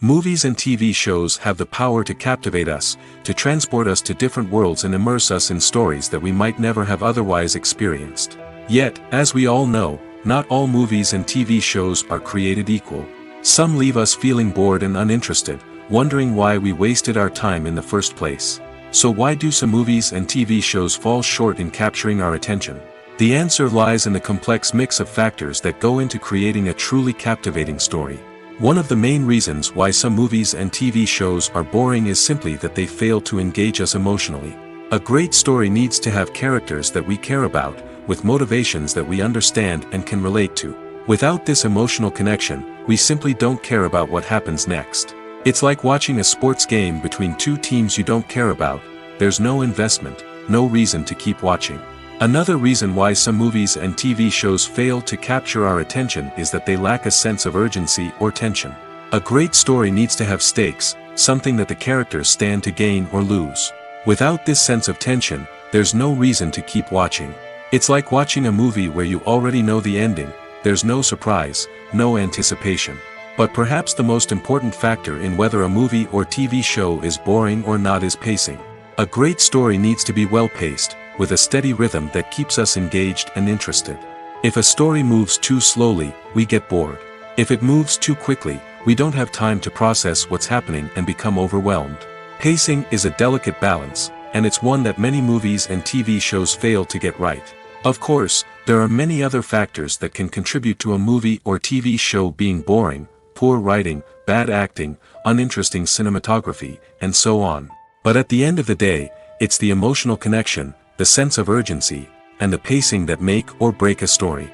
Movies and TV shows have the power to captivate us, to transport us to different worlds and immerse us in stories that we might never have otherwise experienced. Yet, as we all know, not all movies and TV shows are created equal. Some leave us feeling bored and uninterested, wondering why we wasted our time in the first place. So why do some movies and TV shows fall short in capturing our attention? The answer lies in the complex mix of factors that go into creating a truly captivating story. One of the main reasons why some movies and TV shows are boring is simply that they fail to engage us emotionally. A great story needs to have characters that we care about, with motivations that we understand and can relate to. Without this emotional connection, we simply don't care about what happens next. It's like watching a sports game between two teams you don't care about. There's no investment, no reason to keep watching. Another reason why some movies and TV shows fail to capture our attention is that they lack a sense of urgency or tension. A great story needs to have stakes, something that the characters stand to gain or lose. Without this sense of tension, there's no reason to keep watching. It's like watching a movie where you already know the ending, there's no surprise, no anticipation. But perhaps the most important factor in whether a movie or TV show is boring or not is pacing. A great story needs to be well-paced, with a steady rhythm that keeps us engaged and interested. If a story moves too slowly, we get bored. If it moves too quickly, we don't have time to process what's happening and become overwhelmed. Pacing is a delicate balance, and it's one that many movies and TV shows fail to get right. Of course, there are many other factors that can contribute to a movie or TV show being boring: poor writing, bad acting, uninteresting cinematography, and so on. But at the end of the day, it's the emotional connection, the sense of urgency, and the pacing that make or break a story.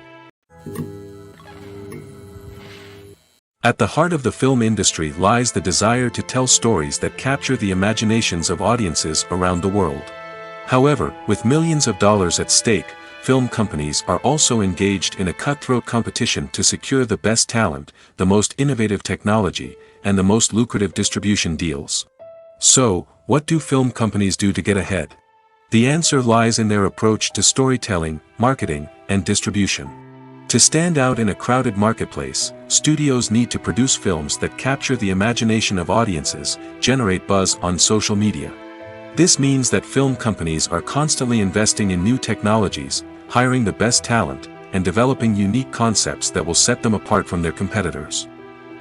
At the heart of the film industry lies the desire to tell stories that capture the imaginations of audiences around the world. However, with millions of dollars at stake, film companies are also engaged in a cutthroat competition to secure the best talent, the most innovative technology, and the most lucrative distribution deals. So, what do film companies do to get ahead? The answer lies in their approach to storytelling, marketing, and distribution. To stand out in a crowded marketplace, studios need to produce films that capture the imagination of audiences, generate buzz on social media. This means that film companies are constantly investing in new technologies, hiring the best talent, and developing unique concepts that will set them apart from their competitors.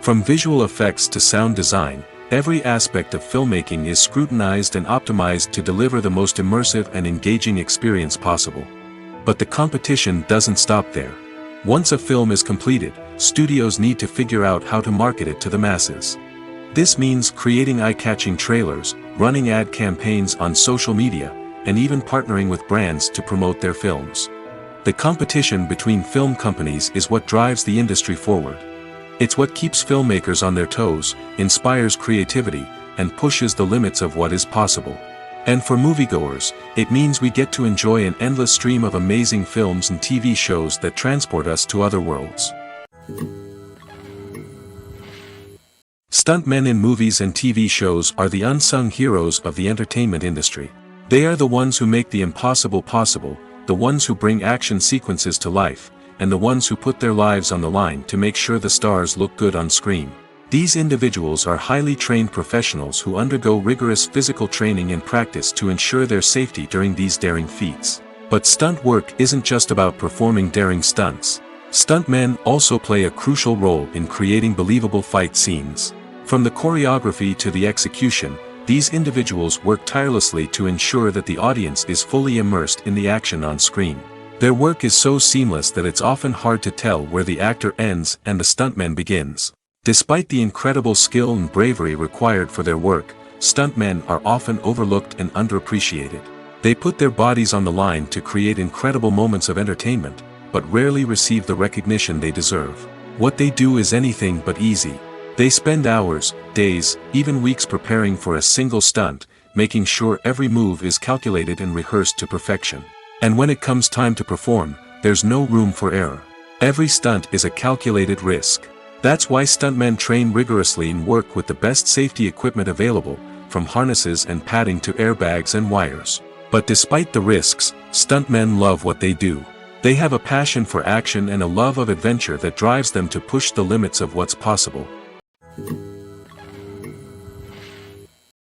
From visual effects to sound design, every aspect of filmmaking is scrutinized and optimized to deliver the most immersive and engaging experience possible. But the competition doesn't stop there. Once a film is completed, studios need to figure out how to market it to the masses. This means creating eye-catching trailers, running ad campaigns on social media, and even partnering with brands to promote their films. The competition between film companies is what drives the industry forward. It's what keeps filmmakers on their toes, inspires creativity, and pushes the limits of what is possible. And for moviegoers, it means we get to enjoy an endless stream of amazing films and TV shows that transport us to other worlds. Stuntmen in movies and TV shows are the unsung heroes of the entertainment industry. They are the ones who make the impossible possible, the ones who bring action sequences to life, and the ones who put their lives on the line to make sure the stars look good on screen. These individuals are highly trained professionals who undergo rigorous physical training and practice to ensure their safety during these daring feats. But stunt work isn't just about performing daring stunts. Stuntmen also play a crucial role in creating believable fight scenes. From the choreography to the execution, these individuals work tirelessly to ensure that the audience is fully immersed in the action on screen. Their work is so seamless that it's often hard to tell where the actor ends and the stuntman begins. Despite the incredible skill and bravery required for their work, stuntmen are often overlooked and underappreciated. They put their bodies on the line to create incredible moments of entertainment, but rarely receive the recognition they deserve. What they do is anything but easy. They spend hours, days, even weeks preparing for a single stunt, making sure every move is calculated and rehearsed to perfection. And when it comes time to perform, there's no room for error. Every stunt is a calculated risk. That's why stuntmen train rigorously and work with the best safety equipment available, from harnesses and padding to airbags and wires. But despite the risks, stuntmen love what they do. They have a passion for action and a love of adventure that drives them to push the limits of what's possible.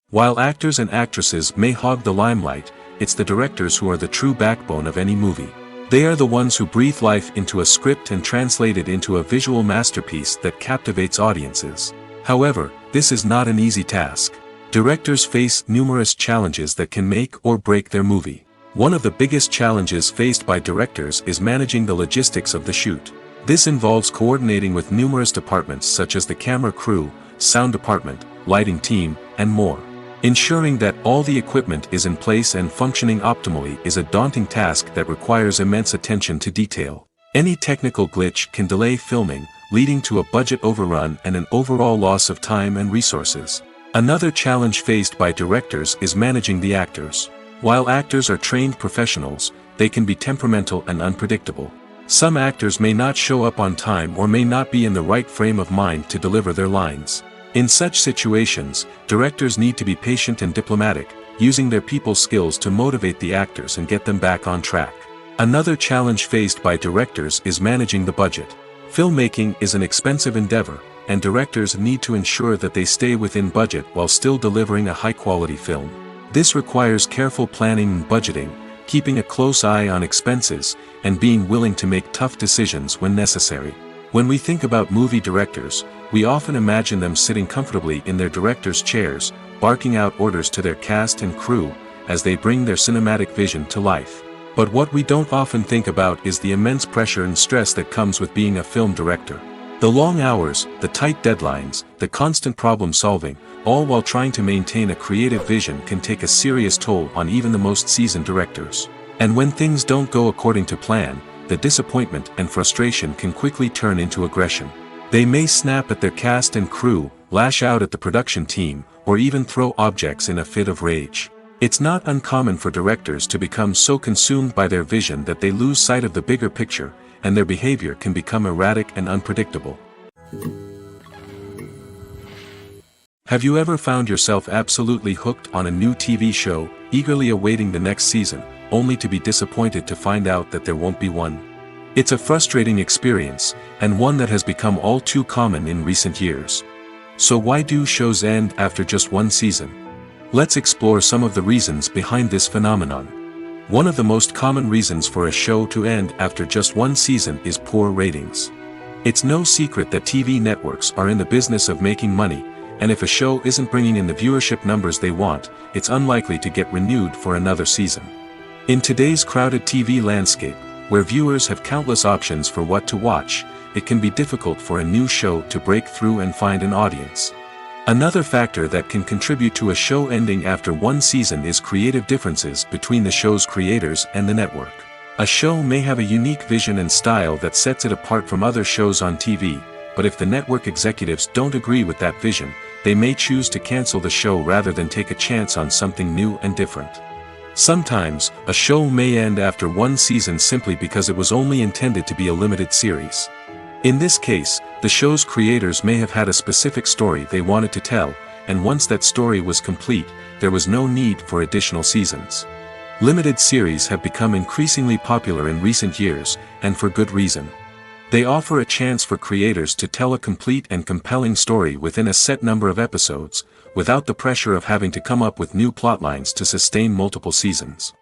While actors and actresses may hog the limelight, it's the directors who are the true backbone of any movie. They are the ones who breathe life into a script and translate it into a visual masterpiece that captivates audiences. However, this is not an easy task. Directors face numerous challenges that can make or break their movie. One of the biggest challenges faced by directors is managing the logistics of the shoot. This involves coordinating with numerous departments such as the camera crew, sound department, lighting team, and more. Ensuring that all the equipment is in place and functioning optimally is a daunting task that requires immense attention to detail. Any technical glitch can delay filming, leading to a budget overrun and an overall loss of time and resources. Another challenge faced by directors is managing the actors. While actors are trained professionals, they can be temperamental and unpredictable. Some actors may not show up on time or may not be in the right frame of mind to deliver their lines. In such situations, directors need to be patient and diplomatic, using their people skills to motivate the actors and get them back on track. Another challenge faced by directors is managing the budget. Filmmaking is an expensive endeavor, and directors need to ensure that they stay within budget while still delivering a high-quality film. This requires careful planning and budgeting, keeping a close eye on expenses, and being willing to make tough decisions when necessary. When we think about movie directors, we often imagine them sitting comfortably in their director's chairs, barking out orders to their cast and crew, as they bring their cinematic vision to life. But what we don't often think about is the immense pressure and stress that comes with being a film director. The long hours, the tight deadlines, the constant problem solving, all while trying to maintain a creative vision can take a serious toll on even the most seasoned directors. And when things don't go according to plan, the disappointment and frustration can quickly turn into aggression. They may snap at their cast and crew, lash out at the production team, or even throw objects in a fit of rage. It's not uncommon for directors to become so consumed by their vision that they lose sight of the bigger picture, and their behavior can become erratic and unpredictable. Have you ever found yourself absolutely hooked on a new TV show, eagerly awaiting the next season, only to be disappointed to find out that there won't be one? It's a frustrating experience, and one that has become all too common in recent years. So why do shows end after just one season? Let's explore some of the reasons behind this phenomenon. One of the most common reasons for a show to end after just one season is poor ratings. It's no secret that TV networks are in the business of making money, and if a show isn't bringing in the viewership numbers they want, it's unlikely to get renewed for another season. In today's crowded TV landscape, where viewers have countless options for what to watch, it can be difficult for a new show to break through and find an audience. Another factor that can contribute to a show ending after one season is creative differences between the show's creators and the network. A show may have a unique vision and style that sets it apart from other shows on TV, but if the network executives don't agree with that vision, they may choose to cancel the show rather than take a chance on something new and different. Sometimes, a show may end after one season simply because it was only intended to be a limited series. In this case, the show's creators may have had a specific story they wanted to tell, and once that story was complete, there was no need for additional seasons. Limited series have become increasingly popular in recent years, and for good reason. They offer a chance for creators to tell a complete and compelling story within a set number of episodes, without the pressure of having to come up with new plotlines to sustain multiple seasons.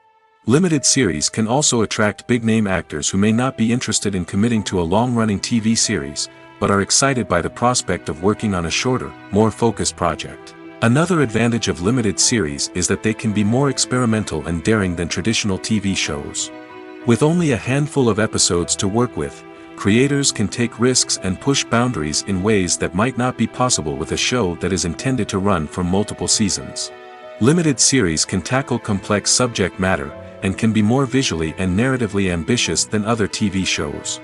Limited series can also attract big-name actors who may not be interested in committing to a long-running TV series, but are excited by the prospect of working on a shorter, more focused project. Another advantage of limited series is that they can be more experimental and daring than traditional TV shows. With only a handful of episodes to work with, creators can take risks and push boundaries in ways that might not be possible with a show that is intended to run for multiple seasons. Limited series can tackle complex subject matter, and can be more visually and narratively ambitious than other TV shows.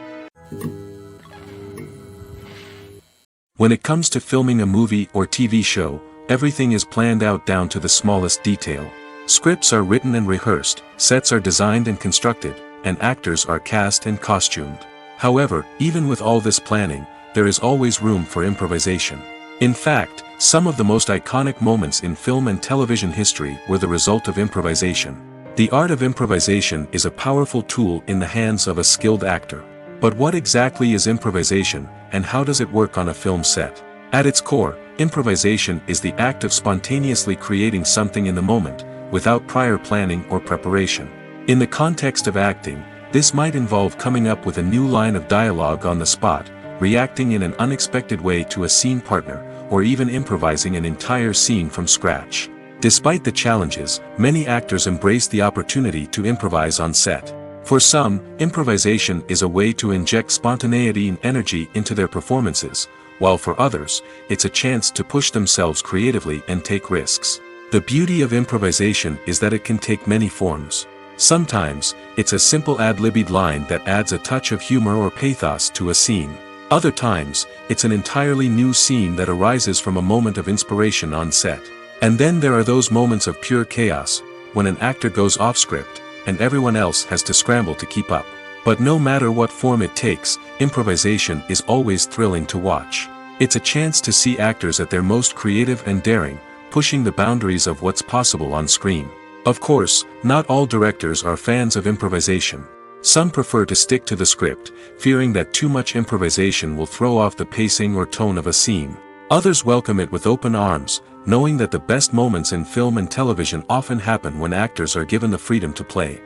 When it comes to filming a movie or TV show, everything is planned out down to the smallest detail. Scripts are written and rehearsed, sets are designed and constructed, and actors are cast and costumed. However, even with all this planning, there is always room for improvisation. In fact, some of the most iconic moments in film and television history were the result of improvisation. The art of improvisation is a powerful tool in the hands of a skilled actor. But what exactly is improvisation, and how does it work on a film set? At its core, improvisation is the act of spontaneously creating something in the moment, without prior planning or preparation. In the context of acting, this might involve coming up with a new line of dialogue on the spot, reacting in an unexpected way to a scene partner, or even improvising an entire scene from scratch. Despite the challenges, many actors embrace the opportunity to improvise on set. For some, improvisation is a way to inject spontaneity and energy into their performances, while for others, it's a chance to push themselves creatively and take risks. The beauty of improvisation is that it can take many forms. Sometimes, it's a simple ad-libbed line that adds a touch of humor or pathos to a scene. Other times, it's an entirely new scene that arises from a moment of inspiration on set. And then there are those moments of pure chaos, when an actor goes off script, and everyone else has to scramble to keep up. But no matter what form it takes, improvisation is always thrilling to watch. It's a chance to see actors at their most creative and daring, pushing the boundaries of what's possible on screen. Of course, not all directors are fans of improvisation. Some prefer to stick to the script, fearing that too much improvisation will throw off the pacing or tone of a scene. Others welcome it with open arms, knowing that the best moments in film and television often happen when actors are given the freedom to play.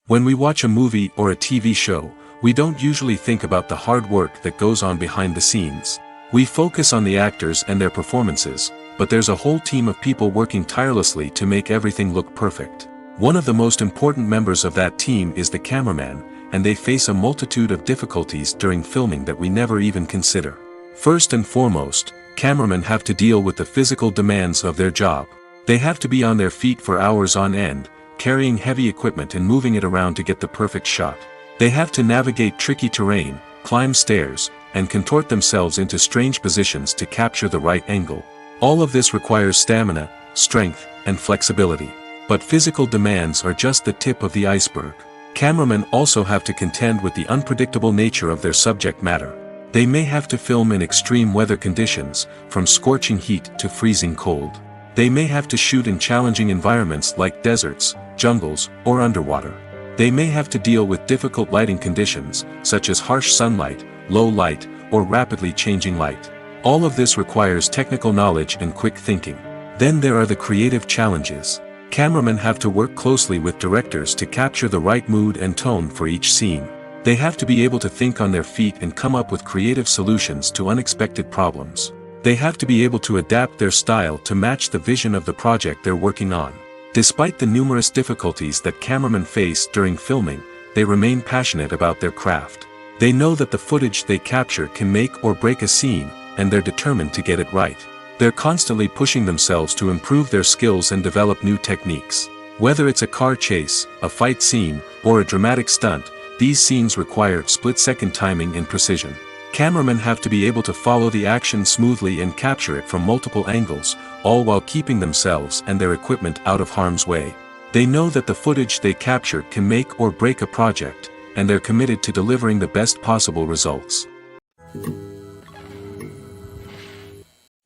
When we watch a movie or a TV show, we don't usually think about the hard work that goes on behind the scenes. We focus on the actors and their performances, but there's a whole team of people working tirelessly to make everything look perfect. One of the most important members of that team is the cameraman, and they face a multitude of difficulties during filming that we never even consider. First and foremost, cameramen have to deal with the physical demands of their job. They have to be on their feet for hours on end, carrying heavy equipment and moving it around to get the perfect shot. They have to navigate tricky terrain, climb stairs, and contort themselves into strange positions to capture the right angle. All of this requires stamina, strength, and flexibility. But physical demands are just the tip of the iceberg. Cameramen also have to contend with the unpredictable nature of their subject matter. They may have to film in extreme weather conditions, from scorching heat to freezing cold. They may have to shoot in challenging environments like deserts, jungles, or underwater. They may have to deal with difficult lighting conditions, such as harsh sunlight, low light, or rapidly changing light. All of this requires technical knowledge and quick thinking. Then there are the creative challenges. Cameramen have to work closely with directors to capture the right mood and tone for each scene. They have to be able to think on their feet and come up with creative solutions to unexpected problems. They have to be able to adapt their style to match the vision of the project they're working on. Despite the numerous difficulties that cameramen face during filming, they remain passionate about their craft. They know that the footage they capture can make or break a scene, and they're determined to get it right. They're constantly pushing themselves to improve their skills and develop new techniques. Whether it's a car chase, a fight scene, or a dramatic stunt, these scenes require split-second timing and precision. Cameramen have to be able to follow the action smoothly and capture it from multiple angles, all while keeping themselves and their equipment out of harm's way. They know that the footage they capture can make or break a project, and they're committed to delivering the best possible results.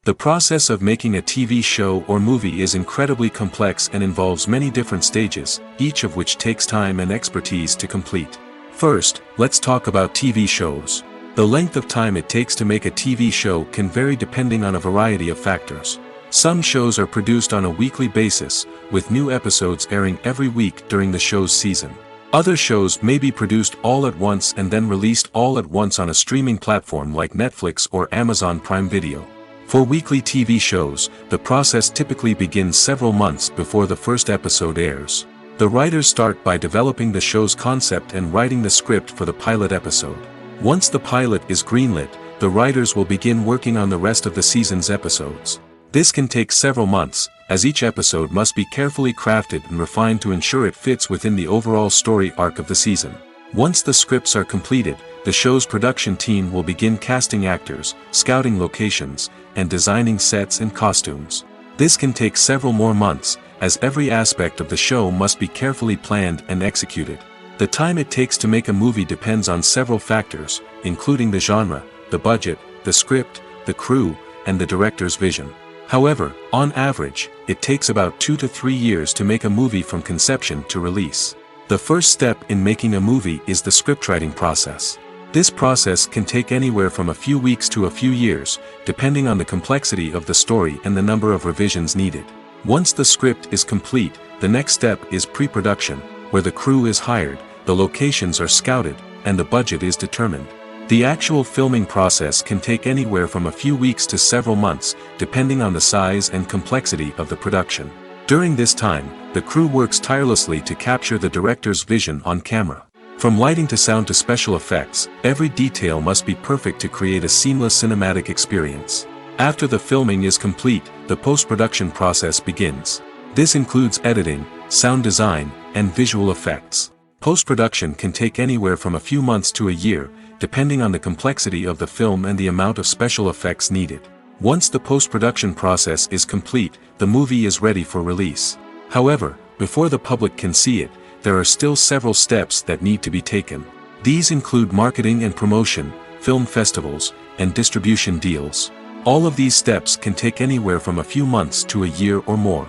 The process of making a TV show or movie is incredibly complex and involves many different stages, each of which takes time and expertise to complete. First, let's talk about TV shows. The length of time it takes to make a TV show can vary depending on a variety of factors. Some shows are produced on a weekly basis, with new episodes airing every week during the show's season. Other shows may be produced all at once and then released all at once on a streaming platform like Netflix or Amazon Prime Video. For weekly TV shows, the process typically begins several months before the first episode airs. The writers start by developing the show's concept and writing the script for the pilot episode. Once the pilot is greenlit, the writers will begin working on the rest of the season's episodes. This can take several months, as each episode must be carefully crafted and refined to ensure it fits within the overall story arc of the season. Once the scripts are completed, the show's production team will begin casting actors, scouting locations, and designing sets and costumes. This can take several more months, as every aspect of the show must be carefully planned and executed. The time it takes to make a movie depends on several factors, including the genre, the budget, the script, the crew, and the director's vision. However, on average, it takes about 2 to 3 years to make a movie from conception to release. The first step in making a movie is the scriptwriting process. This process can take anywhere from a few weeks to a few years, depending on the complexity of the story and the number of revisions needed. Once the script is complete, the next step is pre-production, where the crew is hired, the locations are scouted, and the budget is determined. The actual filming process can take anywhere from a few weeks to several months, depending on the size and complexity of the production. During this time, the crew works tirelessly to capture the director's vision on camera. From lighting to sound to special effects, every detail must be perfect to create a seamless cinematic experience. After the filming is complete, the post-production process begins. This includes editing, sound design, and visual effects. Post-production can take anywhere from a few months to a year, depending on the complexity of the film and the amount of special effects needed. Once the post-production process is complete, the movie is ready for release. However, before the public can see it, there are still several steps that need to be taken. These include marketing and promotion, film festivals, and distribution deals. All of these steps can take anywhere from a few months to a year or more.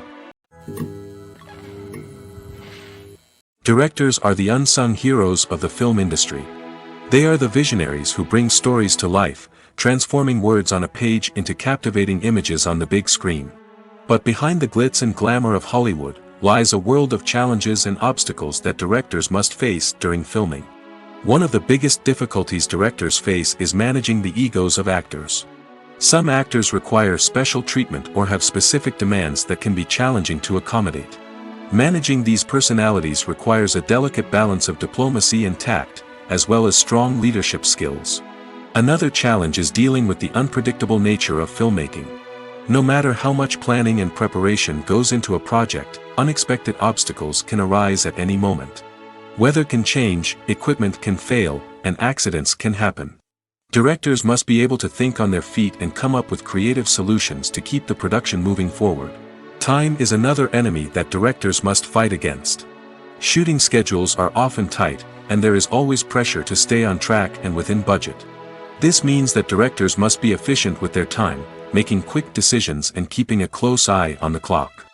Directors are the unsung heroes of the film industry. They are the visionaries who bring stories to life, transforming words on a page into captivating images on the big screen. But behind the glitz and glamour of Hollywood, lies a world of challenges and obstacles that directors must face during filming. One of the biggest difficulties directors face is managing the egos of actors. Some actors require special treatment or have specific demands that can be challenging to accommodate. Managing these personalities requires a delicate balance of diplomacy and tact, as well as strong leadership skills. Another challenge is dealing with the unpredictable nature of filmmaking. No matter how much planning and preparation goes into a project, unexpected obstacles can arise at any moment. Weather can change, equipment can fail, and accidents can happen. Directors must be able to think on their feet and come up with creative solutions to keep the production moving forward. Time is another enemy that directors must fight against. Shooting schedules are often tight, and there is always pressure to stay on track and within budget. This means that directors must be efficient with their time, making quick decisions and keeping a close eye on the clock.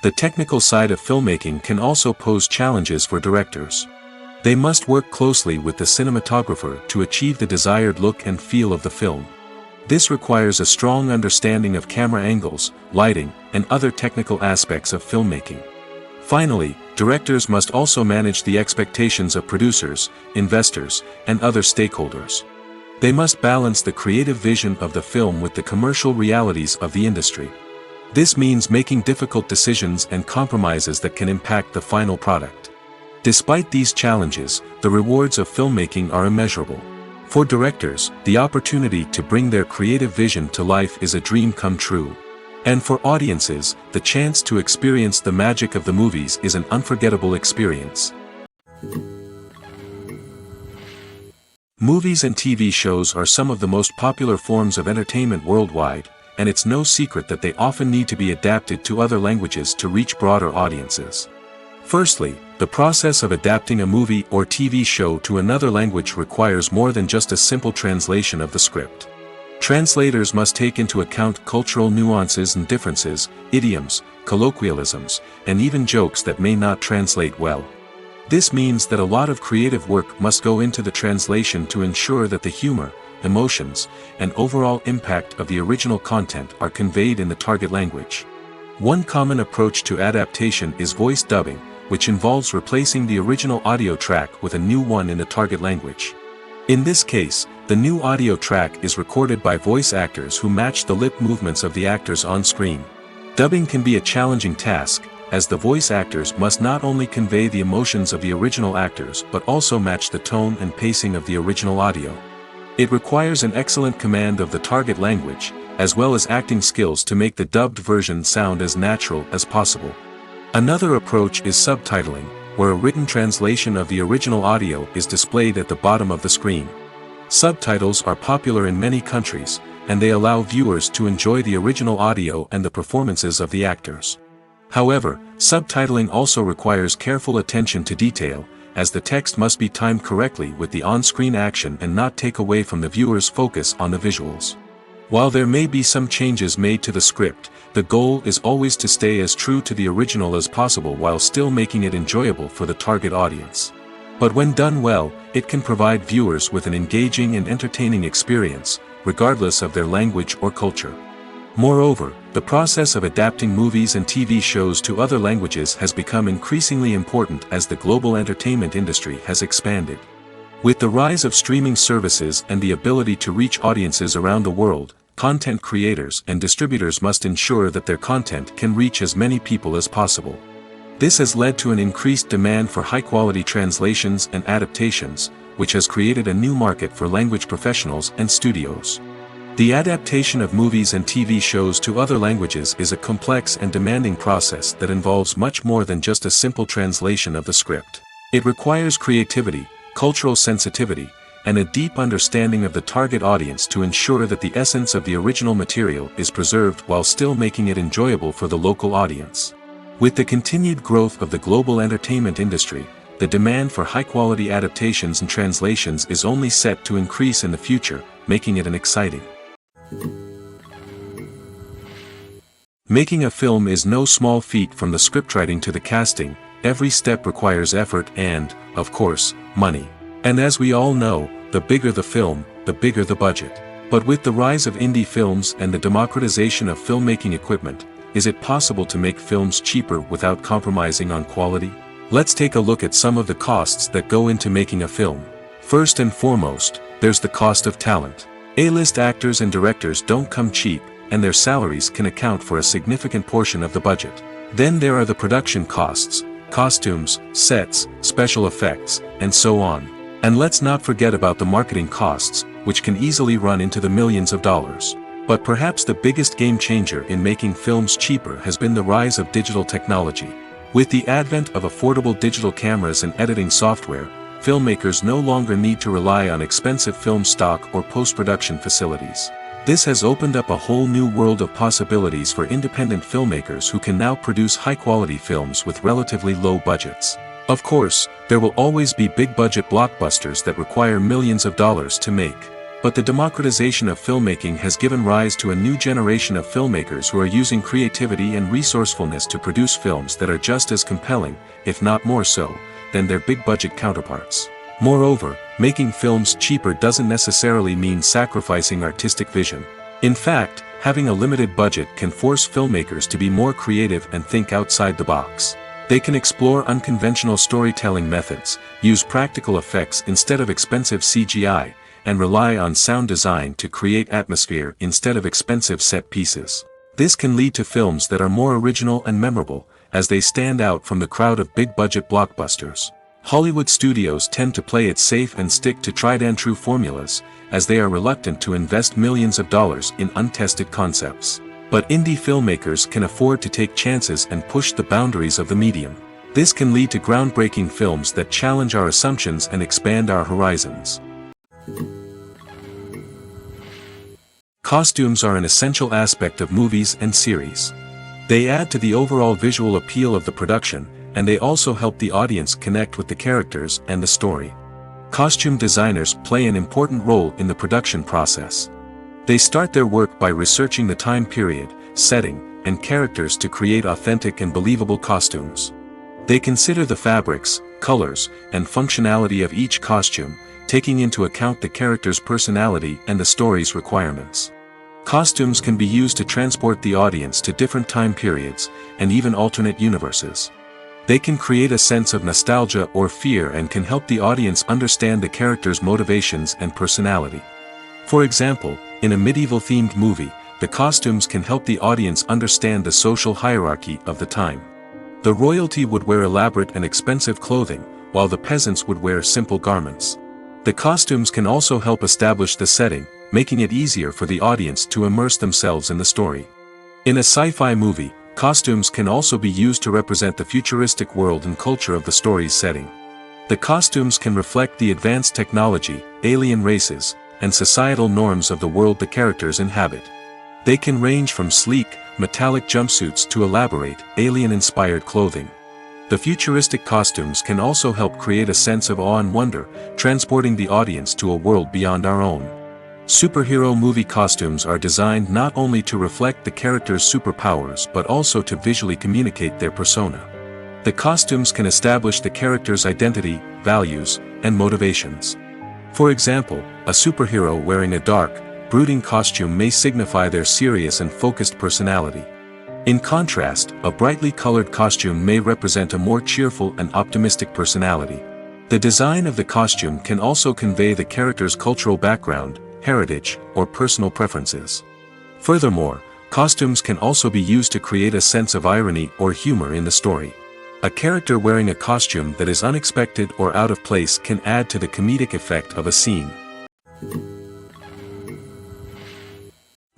The technical side of filmmaking can also pose challenges for directors. They must work closely with the cinematographer to achieve the desired look and feel of the film. This requires a strong understanding of camera angles, lighting, and other technical aspects of filmmaking. Finally, directors must also manage the expectations of producers, investors, and other stakeholders. They must balance the creative vision of the film with the commercial realities of the industry. This means making difficult decisions and compromises that can impact the final product. Despite these challenges, the rewards of filmmaking are immeasurable. For directors, the opportunity to bring their creative vision to life is a dream come true. And for audiences, the chance to experience the magic of the movies is an unforgettable experience. Movies and TV shows are some of the most popular forms of entertainment worldwide, and it's no secret that they often need to be adapted to other languages to reach broader audiences. Firstly, the process of adapting a movie or TV show to another language requires more than just a simple translation of the script. Translators must take into account cultural nuances and differences, idioms, colloquialisms, and even jokes that may not translate well. This means that a lot of creative work must go into the translation to ensure that the humor, emotions, and overall impact of the original content are conveyed in the target language. One common approach to adaptation is voice dubbing, which involves replacing the original audio track with a new one in the target language. In this case, the new audio track is recorded by voice actors who match the lip movements of the actors on screen. Dubbing can be a challenging task, as the voice actors must not only convey the emotions of the original actors but also match the tone and pacing of the original audio. It requires an excellent command of the target language, as well as acting skills to make the dubbed version sound as natural as possible. Another approach is subtitling, where a written translation of the original audio is displayed at the bottom of the screen. Subtitles are popular in many countries, and they allow viewers to enjoy the original audio and the performances of the actors. However, subtitling also requires careful attention to detail, as the text must be timed correctly with the on-screen action and not take away from the viewer's focus on the visuals. While there may be some changes made to the script, the goal is always to stay as true to the original as possible while still making it enjoyable for the target audience. But when done well, it can provide viewers with an engaging and entertaining experience, regardless of their language or culture. Moreover, the process of adapting movies and TV shows to other languages has become increasingly important as the global entertainment industry has expanded. With the rise of streaming services and the ability to reach audiences around the world, content creators and distributors must ensure that their content can reach as many people as possible. This has led to an increased demand for high-quality translations and adaptations, which has created a new market for language professionals and studios. The adaptation of movies and TV shows to other languages is a complex and demanding process that involves much more than just a simple translation of the script. It requires creativity, cultural sensitivity, and a deep understanding of the target audience to ensure that the essence of the original material is preserved while still making it enjoyable for the local audience. With the continued growth of the global entertainment industry, the demand for high-quality adaptations and translations is only set to increase in the future, making it an exciting. Making a film is no small feat. From the scriptwriting to the casting, every step requires effort and, of course, money. And as we all know, the bigger the film, the bigger the budget. But with the rise of indie films and the democratization of filmmaking equipment, is it possible to make films cheaper without compromising on quality? Let's take a look at some of the costs that go into making a film. First and foremost, there's the cost of talent. A-list actors and directors don't come cheap, and their salaries can account for a significant portion of the budget. Then there are the production costs, costumes, sets, special effects, and so on. And let's not forget about the marketing costs, which can easily run into the millions of dollars. But perhaps the biggest game changer in making films cheaper has been the rise of digital technology. With the advent of affordable digital cameras and editing software, filmmakers no longer need to rely on expensive film stock or post-production facilities. This has opened up a whole new world of possibilities for independent filmmakers who can now produce high-quality films with relatively low budgets. Of course, there will always be big-budget blockbusters that require millions of dollars to make. But the democratization of filmmaking has given rise to a new generation of filmmakers who are using creativity and resourcefulness to produce films that are just as compelling, if not more so, than their big-budget counterparts. Moreover, making films cheaper doesn't necessarily mean sacrificing artistic vision. In fact, having a limited budget can force filmmakers to be more creative and think outside the box. They can explore unconventional storytelling methods, use practical effects instead of expensive CGI, and rely on sound design to create atmosphere instead of expensive set pieces. This can lead to films that are more original and memorable, as they stand out from the crowd of big-budget blockbusters. Hollywood studios tend to play it safe and stick to tried-and-true formulas, as they are reluctant to invest millions of dollars in untested concepts. But indie filmmakers can afford to take chances and push the boundaries of the medium. This can lead to groundbreaking films that challenge our assumptions and expand our horizons. Costumes are an essential aspect of movies and series. They add to the overall visual appeal of the production, and they also help the audience connect with the characters and the story. Costume designers play an important role in the production process. They start their work by researching the time period, setting, and characters to create authentic and believable costumes. They consider the fabrics, colors, and functionality of each costume, taking into account the character's personality and the story's requirements. Costumes can be used to transport the audience to different time periods, and even alternate universes. They can create a sense of nostalgia or fear and can help the audience understand the character's motivations and personality. For example, in a medieval-themed movie, the costumes can help the audience understand the social hierarchy of the time. The royalty would wear elaborate and expensive clothing, while the peasants would wear simple garments. The costumes can also help establish the setting, making it easier for the audience to immerse themselves in the story. In a sci-fi movie, costumes can also be used to represent the futuristic world and culture of the story's setting. The costumes can reflect the advanced technology, alien races, and societal norms of the world the characters inhabit. They can range from sleek, metallic jumpsuits to elaborate, alien-inspired clothing. The futuristic costumes can also help create a sense of awe and wonder, transporting the audience to a world beyond our own. Superhero movie costumes are designed not only to reflect the character's superpowers but also to visually communicate their persona. The costumes can establish the character's identity, values, and motivations. For example, a superhero wearing a dark, brooding costume may signify their serious and focused personality. In contrast, a brightly colored costume may represent a more cheerful and optimistic personality. The design of the costume can also convey the character's cultural background, heritage, or personal preferences. Furthermore, costumes can also be used to create a sense of irony or humor in the story. A character wearing a costume that is unexpected or out of place can add to the comedic effect of a scene.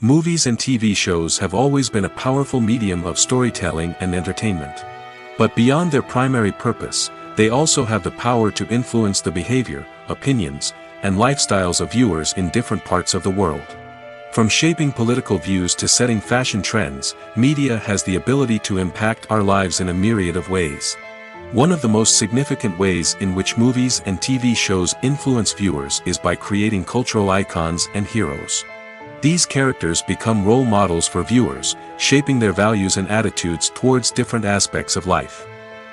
Movies and TV shows have always been a powerful medium of storytelling and entertainment. But beyond their primary purpose, they also have the power to influence the behavior, opinions, and lifestyles of viewers in different parts of the world. From shaping political views to setting fashion trends, media has the ability to impact our lives in a myriad of ways. One of the most significant ways in which movies and TV shows influence viewers is by creating cultural icons and heroes. These characters become role models for viewers, shaping their values and attitudes towards different aspects of life.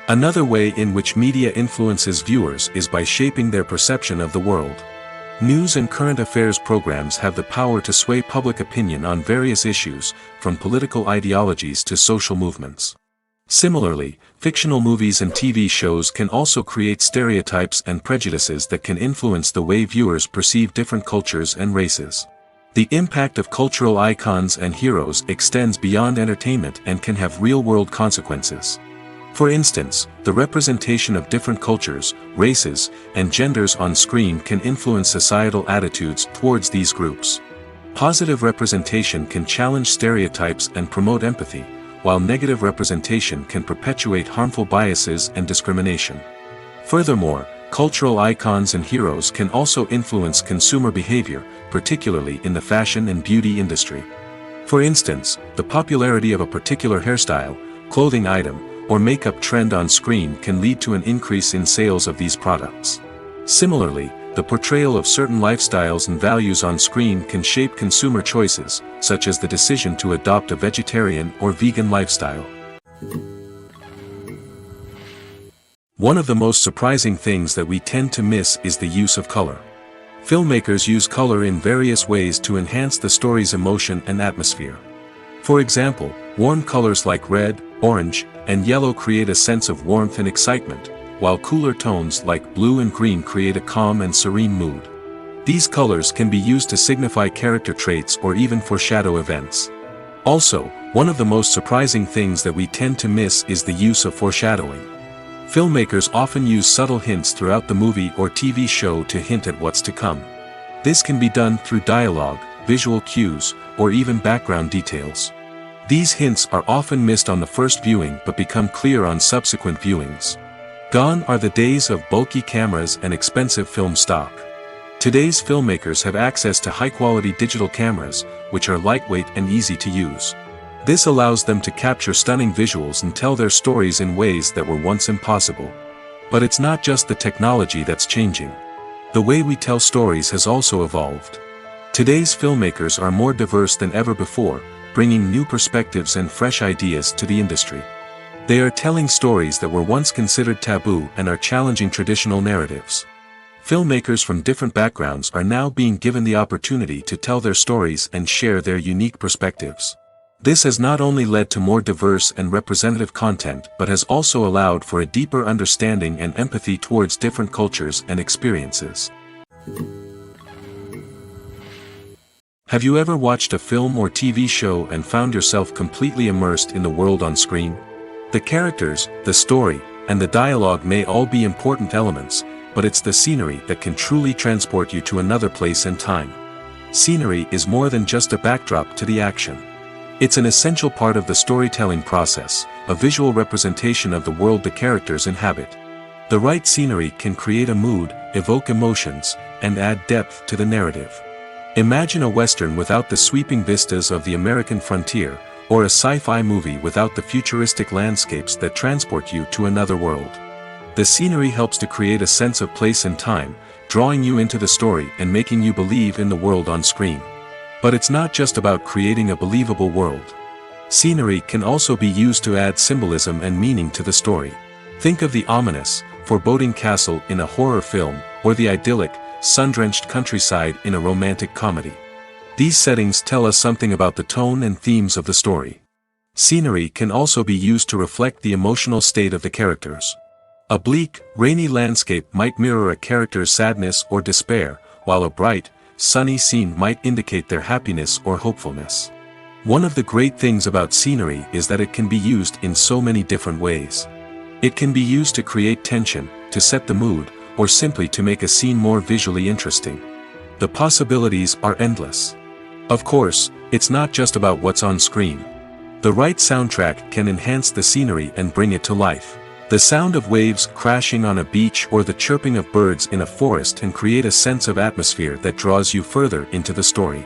Another way in which media influences viewers is by shaping their perception of the world. News and current affairs programs have the power to sway public opinion on various issues, from political ideologies to social movements. Similarly, fictional movies and TV shows can also create stereotypes and prejudices that can influence the way viewers perceive different cultures and races. The impact of cultural icons and heroes extends beyond entertainment and can have real-world consequences. For instance, the representation of different cultures, races, and genders on screen can influence societal attitudes towards these groups. Positive representation can challenge stereotypes and promote empathy, while negative representation can perpetuate harmful biases and discrimination. Furthermore, cultural icons and heroes can also influence consumer behavior, particularly in the fashion and beauty industry. For instance, the popularity of a particular hairstyle, clothing item, or makeup trend on screen can lead to an increase in sales of these products. Similarly, the portrayal of certain lifestyles and values on screen can shape consumer choices, such as the decision to adopt a vegetarian or vegan lifestyle. One of the most surprising things that we tend to miss is the use of color. Filmmakers use color in various ways to enhance the story's emotion and atmosphere. For example, warm colors like red, orange, and yellow create a sense of warmth and excitement, while cooler tones like blue and green create a calm and serene mood. These colors can be used to signify character traits or even foreshadow events. Also, one of the most surprising things that we tend to miss is the use of foreshadowing. Filmmakers often use subtle hints throughout the movie or TV show to hint at what's to come. This can be done through dialogue, visual cues, or even background details. These hints are often missed on the first viewing but become clear on subsequent viewings. Gone are the days of bulky cameras and expensive film stock. Today's filmmakers have access to high-quality digital cameras, which are lightweight and easy to use. This allows them to capture stunning visuals and tell their stories in ways that were once impossible. But it's not just the technology that's changing. The way we tell stories has also evolved. Today's filmmakers are more diverse than ever before, bringing new perspectives and fresh ideas to the industry. They are telling stories that were once considered taboo and are challenging traditional narratives. Filmmakers from different backgrounds are now being given the opportunity to tell their stories and share their unique perspectives. This has not only led to more diverse and representative content but has also allowed for a deeper understanding and empathy towards different cultures and experiences. Have you ever watched a film or TV show and found yourself completely immersed in the world on screen? The characters, the story, and the dialogue may all be important elements, but it's the scenery that can truly transport you to another place and time. Scenery is more than just a backdrop to the action. It's an essential part of the storytelling process, a visual representation of the world the characters inhabit. The right scenery can create a mood, evoke emotions, and add depth to the narrative. Imagine a Western without the sweeping vistas of the American frontier, or a sci-fi movie without the futuristic landscapes that transport you to another world. The scenery helps to create a sense of place and time, drawing you into the story and making you believe in the world on screen. But it's not just about creating a believable world. Scenery can also be used to add symbolism and meaning to the story. Think of the ominous, foreboding castle in a horror film, or the idyllic, sun-drenched countryside in a romantic comedy. These settings tell us something about the tone and themes of the story. Scenery can also be used to reflect the emotional state of the characters. A bleak, rainy landscape might mirror a character's sadness or despair, while a bright, sunny scene might indicate their happiness or hopefulness. One of the great things about scenery is that it can be used in so many different ways. It can be used to create tension, to set the mood, or simply to make a scene more visually interesting. The possibilities are endless. Of course, it's not just about what's on screen. The right soundtrack can enhance the scenery and bring it to life. The sound of waves crashing on a beach or the chirping of birds in a forest can create a sense of atmosphere that draws you further into the story.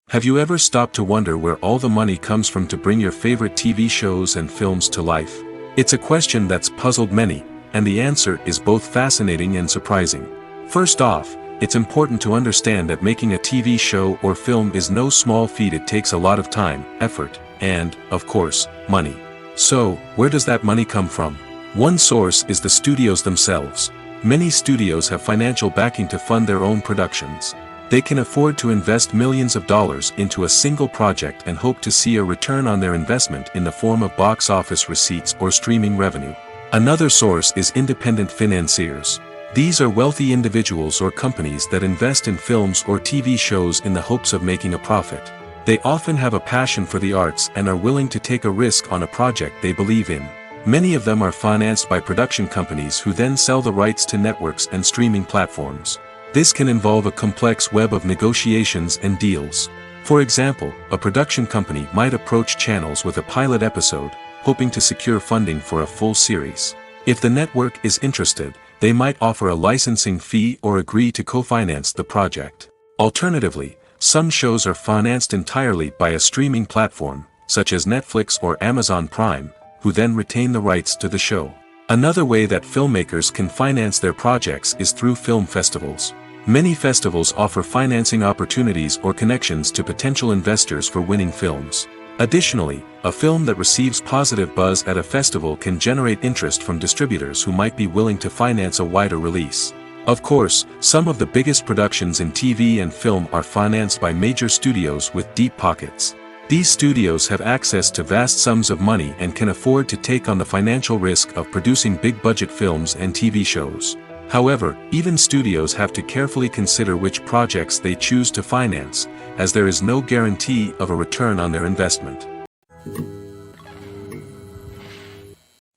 Have you ever stopped to wonder where all the money comes from to bring your favorite TV shows and films to life? It's a question that's puzzled many, and the answer is both fascinating and surprising. First off, it's important to understand that making a TV show or film is no small feat. It takes a lot of time, effort, and, of course, money. So, where does that money come from? One source is the studios themselves. Many studios have financial backing to fund their own productions. They can afford to invest millions of dollars into a single project and hope to see a return on their investment in the form of box office receipts or streaming revenue. Another source is independent financiers. These are wealthy individuals or companies that invest in films or TV shows in the hopes of making a profit. They often have a passion for the arts and are willing to take a risk on a project they believe in. Many of them are financed by production companies who then sell the rights to networks and streaming platforms. This can involve a complex web of negotiations and deals. For example, a production company might approach channels with a pilot episode, hoping to secure funding for a full series. If the network is interested, they might offer a licensing fee or agree to co-finance the project. Alternatively, some shows are financed entirely by a streaming platform, such as Netflix or Amazon Prime, who then retain the rights to the show. Another way that filmmakers can finance their projects is through film festivals. Many festivals offer financing opportunities or connections to potential investors for winning films. Additionally, a film that receives positive buzz at a festival can generate interest from distributors who might be willing to finance a wider release. Of course, some of the biggest productions in TV and film are financed by major studios with deep pockets. These studios have access to vast sums of money and can afford to take on the financial risk of producing big-budget films and TV shows. However, even studios have to carefully consider which projects they choose to finance, as there is no guarantee of a return on their investment.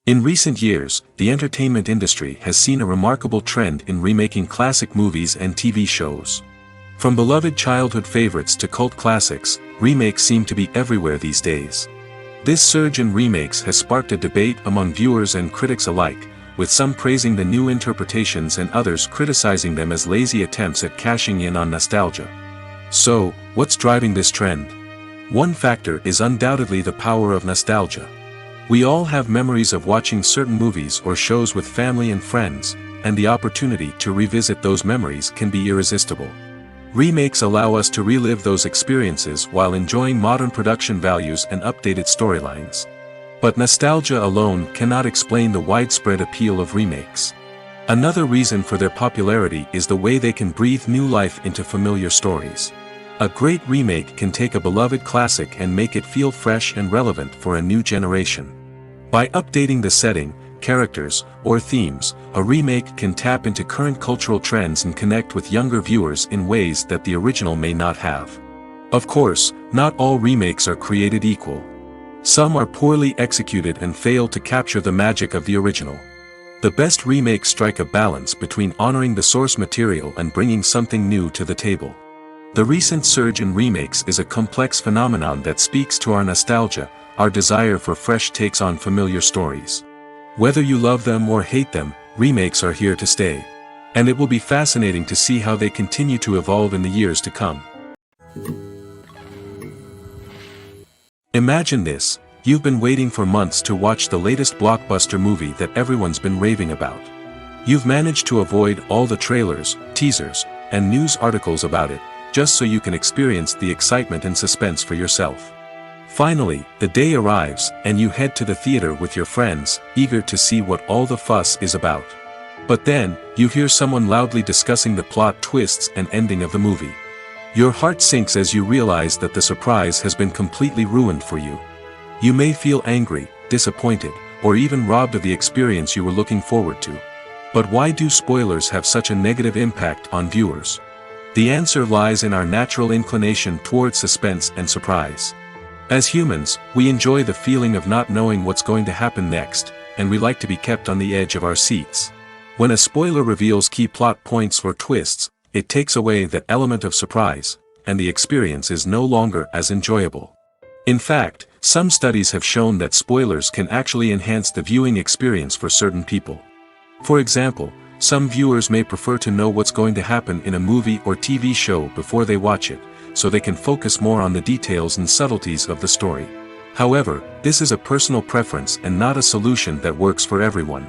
In recent years, the entertainment industry has seen a remarkable trend in remaking classic movies and TV shows. From beloved childhood favorites to cult classics, remakes seem to be everywhere these days. This surge in remakes has sparked a debate among viewers and critics alike, with some praising the new interpretations and others criticizing them as lazy attempts at cashing in on nostalgia. So, what's driving this trend? One factor is undoubtedly the power of nostalgia. We all have memories of watching certain movies or shows with family and friends, and the opportunity to revisit those memories can be irresistible. Remakes allow us to relive those experiences while enjoying modern production values and updated storylines. But nostalgia alone cannot explain the widespread appeal of remakes. Another reason for their popularity is the way they can breathe new life into familiar stories. A great remake can take a beloved classic and make it feel fresh and relevant for a new generation. By updating the setting, characters, or themes, a remake can tap into current cultural trends and connect with younger viewers in ways that the original may not have. Of course, not all remakes are created equal. Some are poorly executed and fail to capture the magic of the original. The best remakes strike a balance between honoring the source material and bringing something new to the table. The recent surge in remakes is a complex phenomenon that speaks to our nostalgia, our desire for fresh takes on familiar stories. Whether you love them or hate them, remakes are here to stay. And it will be fascinating to see how they continue to evolve in the years to come. Imagine this: you've been waiting for months to watch the latest blockbuster movie that everyone's been raving about. You've managed to avoid all the trailers, teasers, and news articles about it, just so you can experience the excitement and suspense for yourself. Finally, the day arrives, and you head to the theater with your friends, eager to see what all the fuss is about. But then, you hear someone loudly discussing the plot twists and ending of the movie. Your heart sinks as you realize that the surprise has been completely ruined for you. You may feel angry, disappointed, or even robbed of the experience you were looking forward to. But why do spoilers have such a negative impact on viewers? The answer lies in our natural inclination towards suspense and surprise. As humans, we enjoy the feeling of not knowing what's going to happen next, and we like to be kept on the edge of our seats. When a spoiler reveals key plot points or twists, it takes away that element of surprise, and the experience is no longer as enjoyable. In fact, some studies have shown that spoilers can actually enhance the viewing experience for certain people. For example, some viewers may prefer to know what's going to happen in a movie or TV show before they watch it, so they can focus more on the details and subtleties of the story. However, this is a personal preference and not a solution that works for everyone.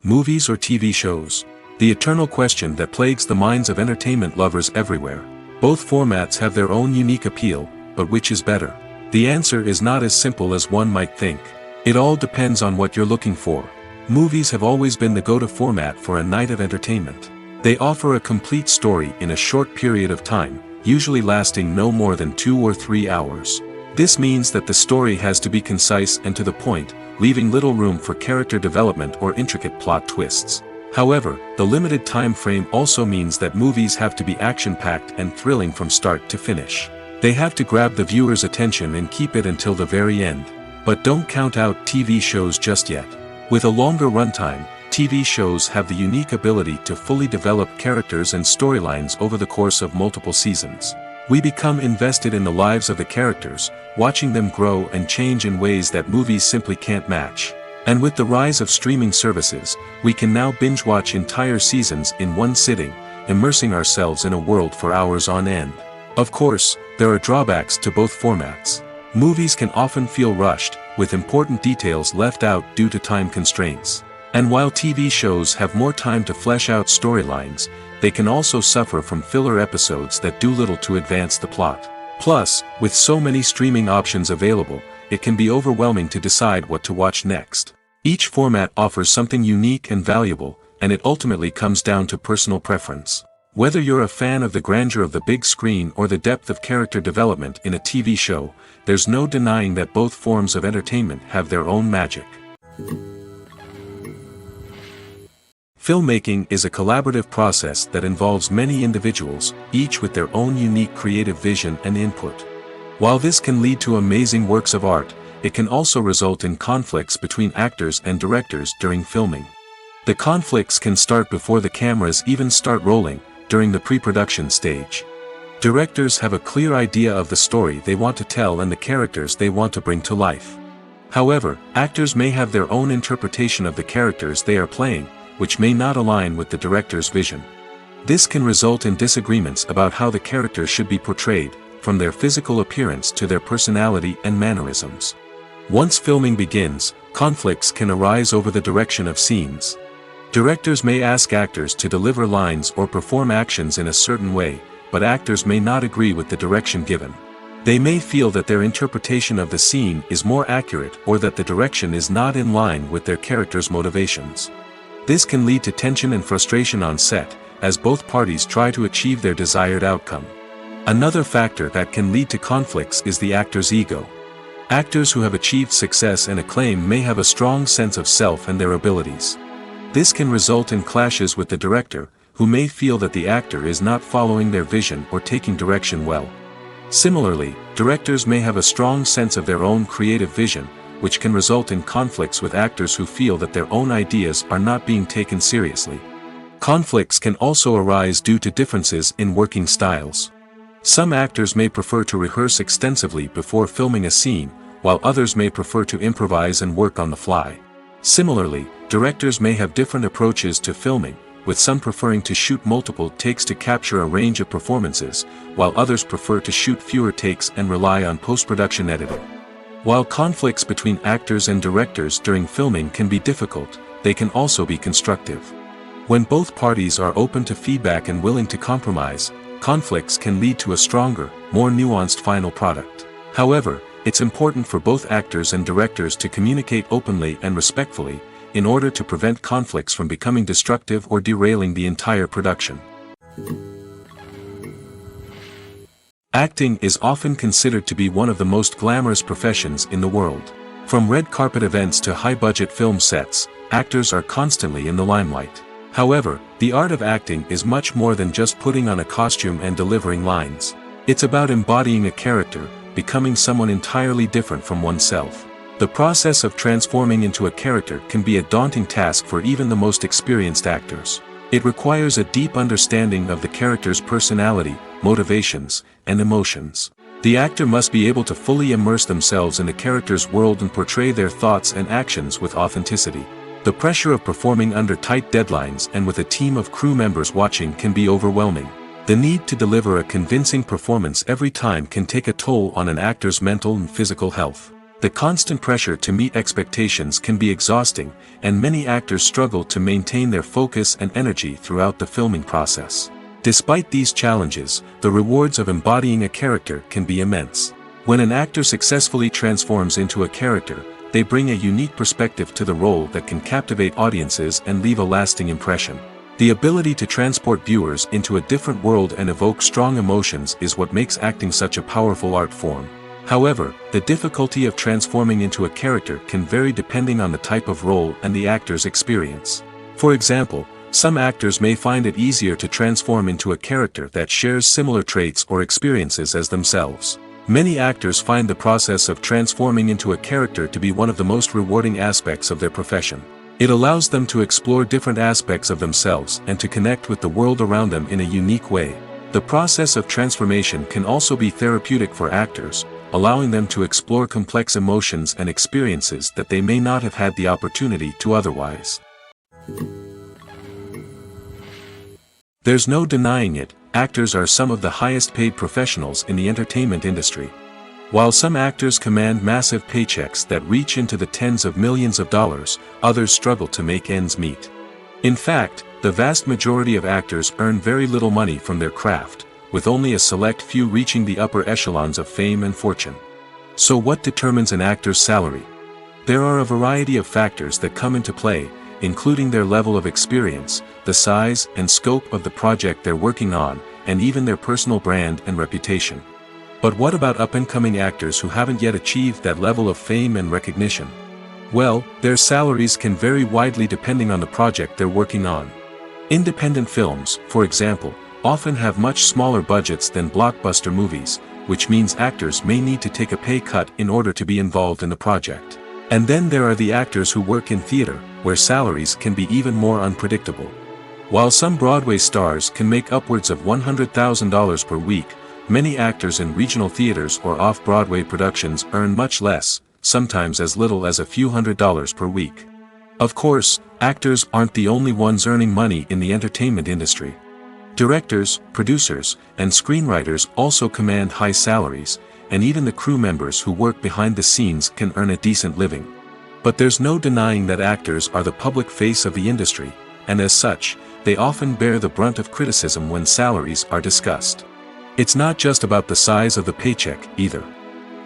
Movies or TV shows? The eternal question that plagues the minds of entertainment lovers everywhere. Both formats have their own unique appeal, but which is better? The answer is not as simple as one might think. It all depends on what you're looking for. Movies have always been the go-to format for a night of entertainment. They offer a complete story in a short period of time, usually lasting no more than 2 or 3 hours. This means that the story has to be concise and to the point, leaving little room for character development or intricate plot twists. However, the limited time frame also means that movies have to be action-packed and thrilling from start to finish. They have to grab the viewer's attention and keep it until the very end. But don't count out TV shows just yet. With a longer runtime, TV shows have the unique ability to fully develop characters and storylines over the course of multiple seasons. We become invested in the lives of the characters, watching them grow and change in ways that movies simply can't match. And with the rise of streaming services, we can now binge-watch entire seasons in one sitting, immersing ourselves in a world for hours on end. Of course, there are drawbacks to both formats. Movies can often feel rushed, with important details left out due to time constraints. And while TV shows have more time to flesh out storylines, they can also suffer from filler episodes that do little to advance the plot. Plus, with so many streaming options available, it can be overwhelming to decide what to watch next. Each format offers something unique and valuable, and it ultimately comes down to personal preference. Whether you're a fan of the grandeur of the big screen or the depth of character development in a TV show, there's no denying that both forms of entertainment have their own magic. Filmmaking is a collaborative process that involves many individuals, each with their own unique creative vision and input. While this can lead to amazing works of art, it can also result in conflicts between actors and directors during filming. The conflicts can start before the cameras even start rolling, during the pre-production stage. Directors have a clear idea of the story they want to tell and the characters they want to bring to life. However, actors may have their own interpretation of the characters they are playing, which may not align with the director's vision. This can result in disagreements about how the characters should be portrayed, from their physical appearance to their personality and mannerisms. Once filming begins, conflicts can arise over the direction of scenes. Directors may ask actors to deliver lines or perform actions in a certain way, but actors may not agree with the direction given. They may feel that their interpretation of the scene is more accurate or that the direction is not in line with their character's motivations. This can lead to tension and frustration on set, as both parties try to achieve their desired outcome. Another factor that can lead to conflicts is the actor's ego. Actors who have achieved success and acclaim may have a strong sense of self and their abilities. This can result in clashes with the director, who may feel that the actor is not following their vision or taking direction well. Similarly, directors may have a strong sense of their own creative vision, which can result in conflicts with actors who feel that their own ideas are not being taken seriously. Conflicts can also arise due to differences in working styles. Some actors may prefer to rehearse extensively before filming a scene, while others may prefer to improvise and work on the fly. Similarly, directors may have different approaches to filming, with some preferring to shoot multiple takes to capture a range of performances, while others prefer to shoot fewer takes and rely on post-production editing. While conflicts between actors and directors during filming can be difficult, they can also be constructive. When both parties are open to feedback and willing to compromise, conflicts can lead to a stronger, more nuanced final product. However, it's important for both actors and directors to communicate openly and respectfully, in order to prevent conflicts from becoming destructive or derailing the entire production. Acting is often considered to be one of the most glamorous professions in the world. From red carpet events to high-budget film sets, actors are constantly in the limelight. However, the art of acting is much more than just putting on a costume and delivering lines. It's about embodying a character, becoming someone entirely different from oneself. The process of transforming into a character can be a daunting task for even the most experienced actors. It requires a deep understanding of the character's personality, motivations, and emotions. The actor must be able to fully immerse themselves in the character's world and portray their thoughts and actions with authenticity. The pressure of performing under tight deadlines and with a team of crew members watching can be overwhelming. The need to deliver a convincing performance every time can take a toll on an actor's mental and physical health. The constant pressure to meet expectations can be exhausting, and many actors struggle to maintain their focus and energy throughout the filming process. Despite these challenges, the rewards of embodying a character can be immense. When an actor successfully transforms into a character, they bring a unique perspective to the role that can captivate audiences and leave a lasting impression. The ability to transport viewers into a different world and evoke strong emotions is what makes acting such a powerful art form. However, the difficulty of transforming into a character can vary depending on the type of role and the actor's experience. For example, some actors may find it easier to transform into a character that shares similar traits or experiences as themselves. Many actors find the process of transforming into a character to be one of the most rewarding aspects of their profession. It allows them to explore different aspects of themselves and to connect with the world around them in a unique way. The process of transformation can also be therapeutic for actors, allowing them to explore complex emotions and experiences that they may not have had the opportunity to otherwise. There's no denying it, actors are some of the highest paid professionals in the entertainment industry. While some actors command massive paychecks that reach into the tens of millions of dollars, others struggle to make ends meet. In fact, the vast majority of actors earn very little money from their craft, with only a select few reaching the upper echelons of fame and fortune. So what determines an actor's salary? There are a variety of factors that come into play, including their level of experience, the size and scope of the project they're working on, and even their personal brand and reputation. But what about up-and-coming actors who haven't yet achieved that level of fame and recognition? Well, their salaries can vary widely depending on the project they're working on. Independent films, for example, often have much smaller budgets than blockbuster movies, which means actors may need to take a pay cut in order to be involved in the project. And then there are the actors who work in theater, where salaries can be even more unpredictable. While some Broadway stars can make upwards of $100,000 per week, many actors in regional theaters or off-Broadway productions earn much less, sometimes as little as a few $100s per week. Of course, actors aren't the only ones earning money in the entertainment industry. Directors, producers, and screenwriters also command high salaries, and even the crew members who work behind the scenes can earn a decent living. But there's no denying that actors are the public face of the industry, and as such, they often bear the brunt of criticism when salaries are discussed. It's not just about the size of the paycheck, either.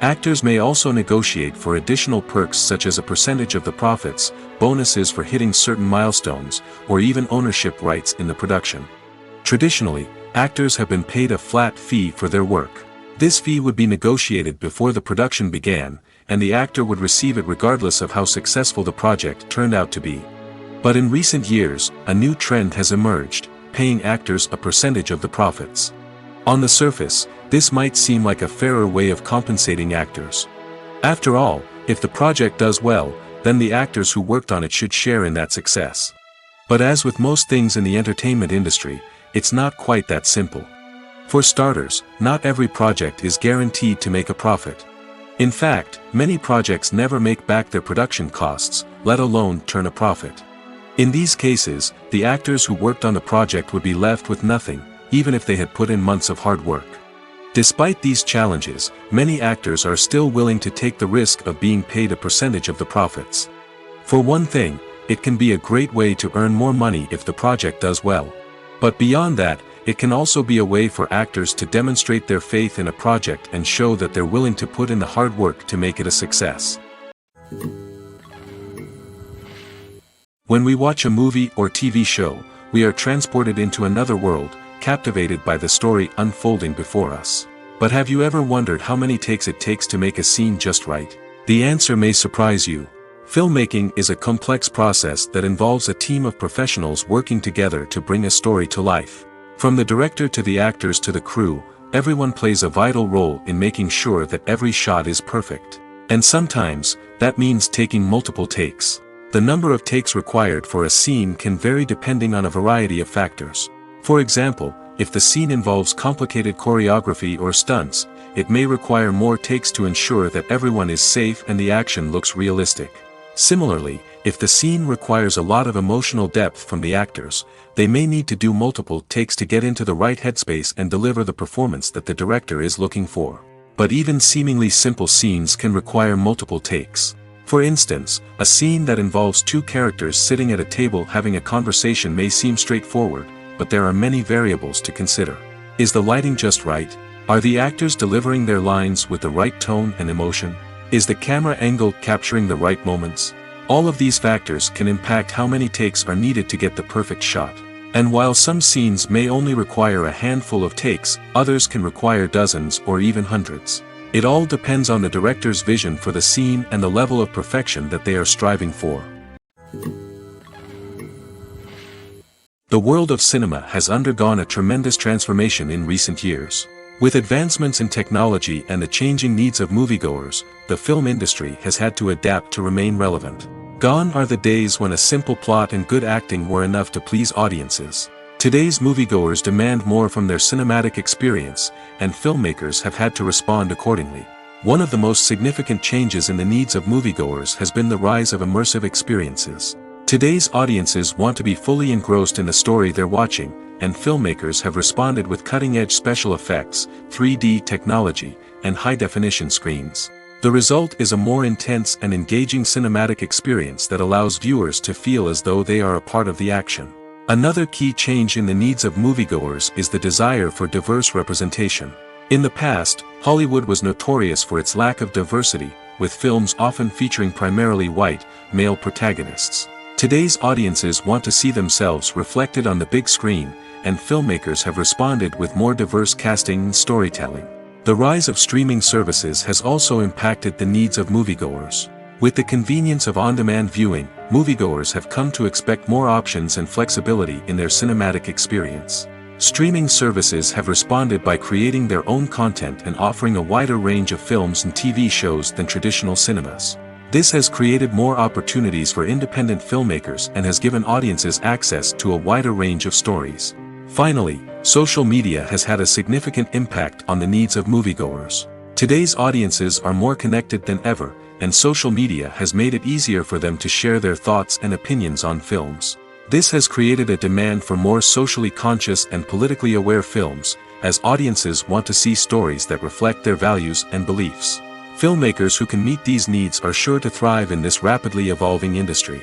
Actors may also negotiate for additional perks such as a percentage of the profits, bonuses for hitting certain milestones, or even ownership rights in the production. Traditionally, actors have been paid a flat fee for their work. This fee would be negotiated before the production began, and the actor would receive it regardless of how successful the project turned out to be. But in recent years, a new trend has emerged, paying actors a percentage of the profits. On the surface, this might seem like a fairer way of compensating actors. After all, if the project does well, then the actors who worked on it should share in that success. But as with most things in the entertainment industry, it's not quite that simple. For starters, not every project is guaranteed to make a profit. In fact, many projects never make back their production costs, let alone turn a profit. In these cases, the actors who worked on the project would be left with nothing, even if they had put in months of hard work. Despite these challenges, many actors are still willing to take the risk of being paid a percentage of the profits. For one thing, it can be a great way to earn more money if the project does well. But beyond that, it can also be a way for actors to demonstrate their faith in a project and show that they're willing to put in the hard work to make it a success. When we watch a movie or TV show, we are transported into another world, captivated by the story unfolding before us. But have you ever wondered how many takes it takes to make a scene just right? The answer may surprise you. Filmmaking is a complex process that involves a team of professionals working together to bring a story to life. From the director to the actors to the crew, everyone plays a vital role in making sure that every shot is perfect. And sometimes, that means taking multiple takes. The number of takes required for a scene can vary depending on a variety of factors. For example, if the scene involves complicated choreography or stunts, it may require more takes to ensure that everyone is safe and the action looks realistic. Similarly, if the scene requires a lot of emotional depth from the actors, they may need to do multiple takes to get into the right headspace and deliver the performance that the director is looking for. But even seemingly simple scenes can require multiple takes. For instance, a scene that involves two characters sitting at a table having a conversation may seem straightforward, but there are many variables to consider. Is the lighting just right? Are the actors delivering their lines with the right tone and emotion? Is the camera angle capturing the right moments? All of these factors can impact how many takes are needed to get the perfect shot. And while some scenes may only require a handful of takes, others can require dozens or even hundreds. It all depends on the director's vision for the scene and the level of perfection that they are striving for. The world of cinema has undergone a tremendous transformation in recent years. With advancements in technology and the changing needs of moviegoers, the film industry has had to adapt to remain relevant. Gone are the days when a simple plot and good acting were enough to please audiences. Today's moviegoers demand more from their cinematic experience, and filmmakers have had to respond accordingly. One of the most significant changes in the needs of moviegoers has been the rise of immersive experiences. Today's audiences want to be fully engrossed in the story they're watching, and filmmakers have responded with cutting-edge special effects, 3D technology, and high-definition screens. The result is a more intense and engaging cinematic experience that allows viewers to feel as though they are a part of the action. Another key change in the needs of moviegoers is the desire for diverse representation. In the past, Hollywood was notorious for its lack of diversity, with films often featuring primarily white, male protagonists. Today's audiences want to see themselves reflected on the big screen, and filmmakers have responded with more diverse casting and storytelling. The rise of streaming services has also impacted the needs of moviegoers. With the convenience of on-demand viewing, moviegoers have come to expect more options and flexibility in their cinematic experience. Streaming services have responded by creating their own content and offering a wider range of films and TV shows than traditional cinemas. This has created more opportunities for independent filmmakers and has given audiences access to a wider range of stories. Finally, social media has had a significant impact on the needs of moviegoers. Today's audiences are more connected than ever, and social media has made it easier for them to share their thoughts and opinions on films. This has created a demand for more socially conscious and politically aware films, as audiences want to see stories that reflect their values and beliefs. Filmmakers who can meet these needs are sure to thrive in this rapidly evolving industry.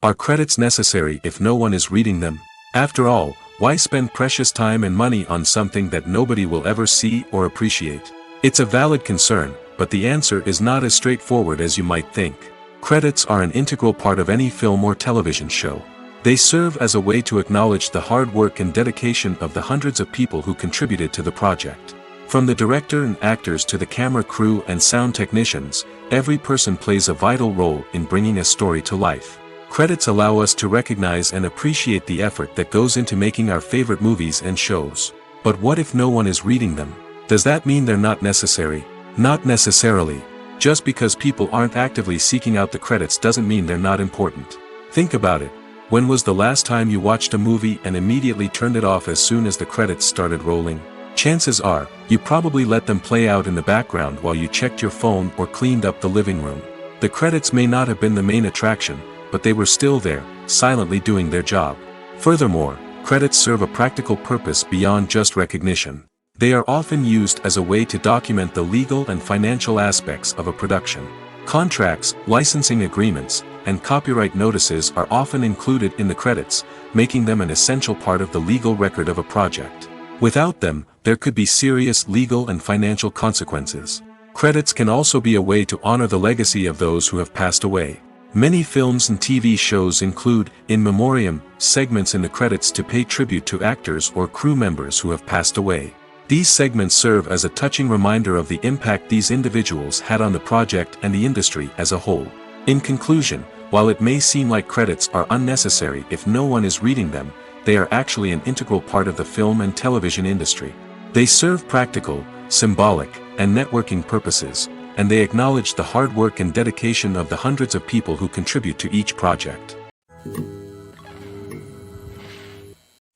Are credits necessary if no one is reading them? After all, why spend precious time and money on something that nobody will ever see or appreciate? It's a valid concern, but the answer is not as straightforward as you might think. Credits are an integral part of any film or television show. They serve as a way to acknowledge the hard work and dedication of the hundreds of people who contributed to the project. From the director and actors to the camera crew and sound technicians, every person plays a vital role in bringing a story to life. Credits allow us to recognize and appreciate the effort that goes into making our favorite movies and shows. But what if no one is reading them? Does that mean they're not necessary? Not necessarily. Just because people aren't actively seeking out the credits doesn't mean they're not important. Think about it. When was the last time you watched a movie and immediately turned it off as soon as the credits started rolling? Chances are, you probably let them play out in the background while you checked your phone or cleaned up the living room. The credits may not have been the main attraction, but they were still there, silently doing their job. Furthermore, credits serve a practical purpose beyond just recognition. They are often used as a way to document the legal and financial aspects of a production. Contracts, licensing agreements, and copyright notices are often included in the credits, making them an essential part of the legal record of a project. Without them, there could be serious legal and financial consequences. Credits can also be a way to honor the legacy of those who have passed away. Many films and TV shows include, in memoriam, segments in the credits to pay tribute to actors or crew members who have passed away. These segments serve as a touching reminder of the impact these individuals had on the project and the industry as a whole. In conclusion, while it may seem like credits are unnecessary if no one is reading them, they are actually an integral part of the film and television industry. They serve practical, symbolic, and networking purposes, and they acknowledge the hard work and dedication of the hundreds of people who contribute to each project.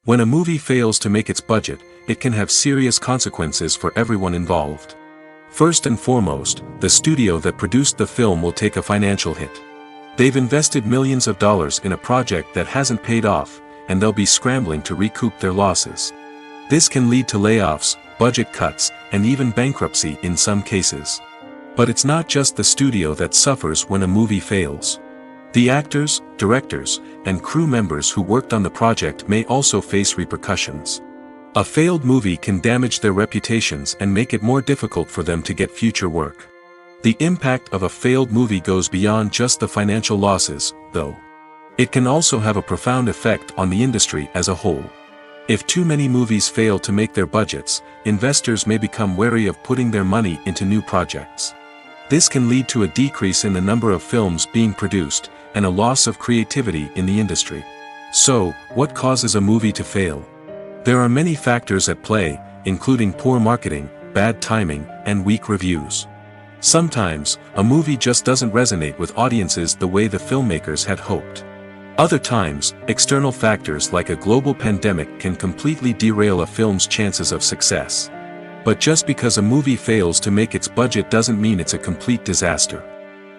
When a movie fails to make its budget, it can have serious consequences for everyone involved. First and foremost, the studio that produced the film will take a financial hit. They've invested millions of dollars in a project that hasn't paid off, and they'll be scrambling to recoup their losses. This can lead to layoffs, budget cuts, and even bankruptcy in some cases. But it's not just the studio that suffers when a movie fails. The actors, directors, and crew members who worked on the project may also face repercussions. A failed movie can damage their reputations and make it more difficult for them to get future work. The impact of a failed movie goes beyond just the financial losses, though. It can also have a profound effect on the industry as a whole. If too many movies fail to make their budgets, investors may become wary of putting their money into new projects. This can lead to a decrease in the number of films being produced, and a loss of creativity in the industry. So, what causes a movie to fail? There are many factors at play, including poor marketing, bad timing, and weak reviews. Sometimes, a movie just doesn't resonate with audiences the way the filmmakers had hoped. Other times, external factors like a global pandemic can completely derail a film's chances of success. But just because a movie fails to make its budget doesn't mean it's a complete disaster.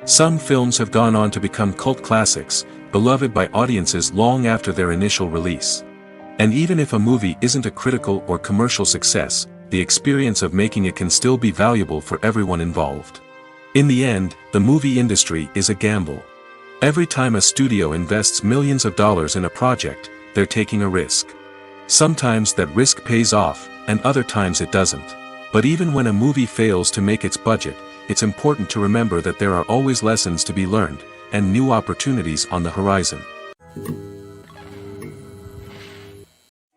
Some films have gone on to become cult classics, beloved by audiences long after their initial release. And even if a movie isn't a critical or commercial success, the experience of making it can still be valuable for everyone involved. In the end, the movie industry is a gamble. Every time a studio invests millions of dollars in a project, they're taking a risk. Sometimes that risk pays off, and other times it doesn't. But even when a movie fails to make its budget, it's important to remember that there are always lessons to be learned, and new opportunities on the horizon.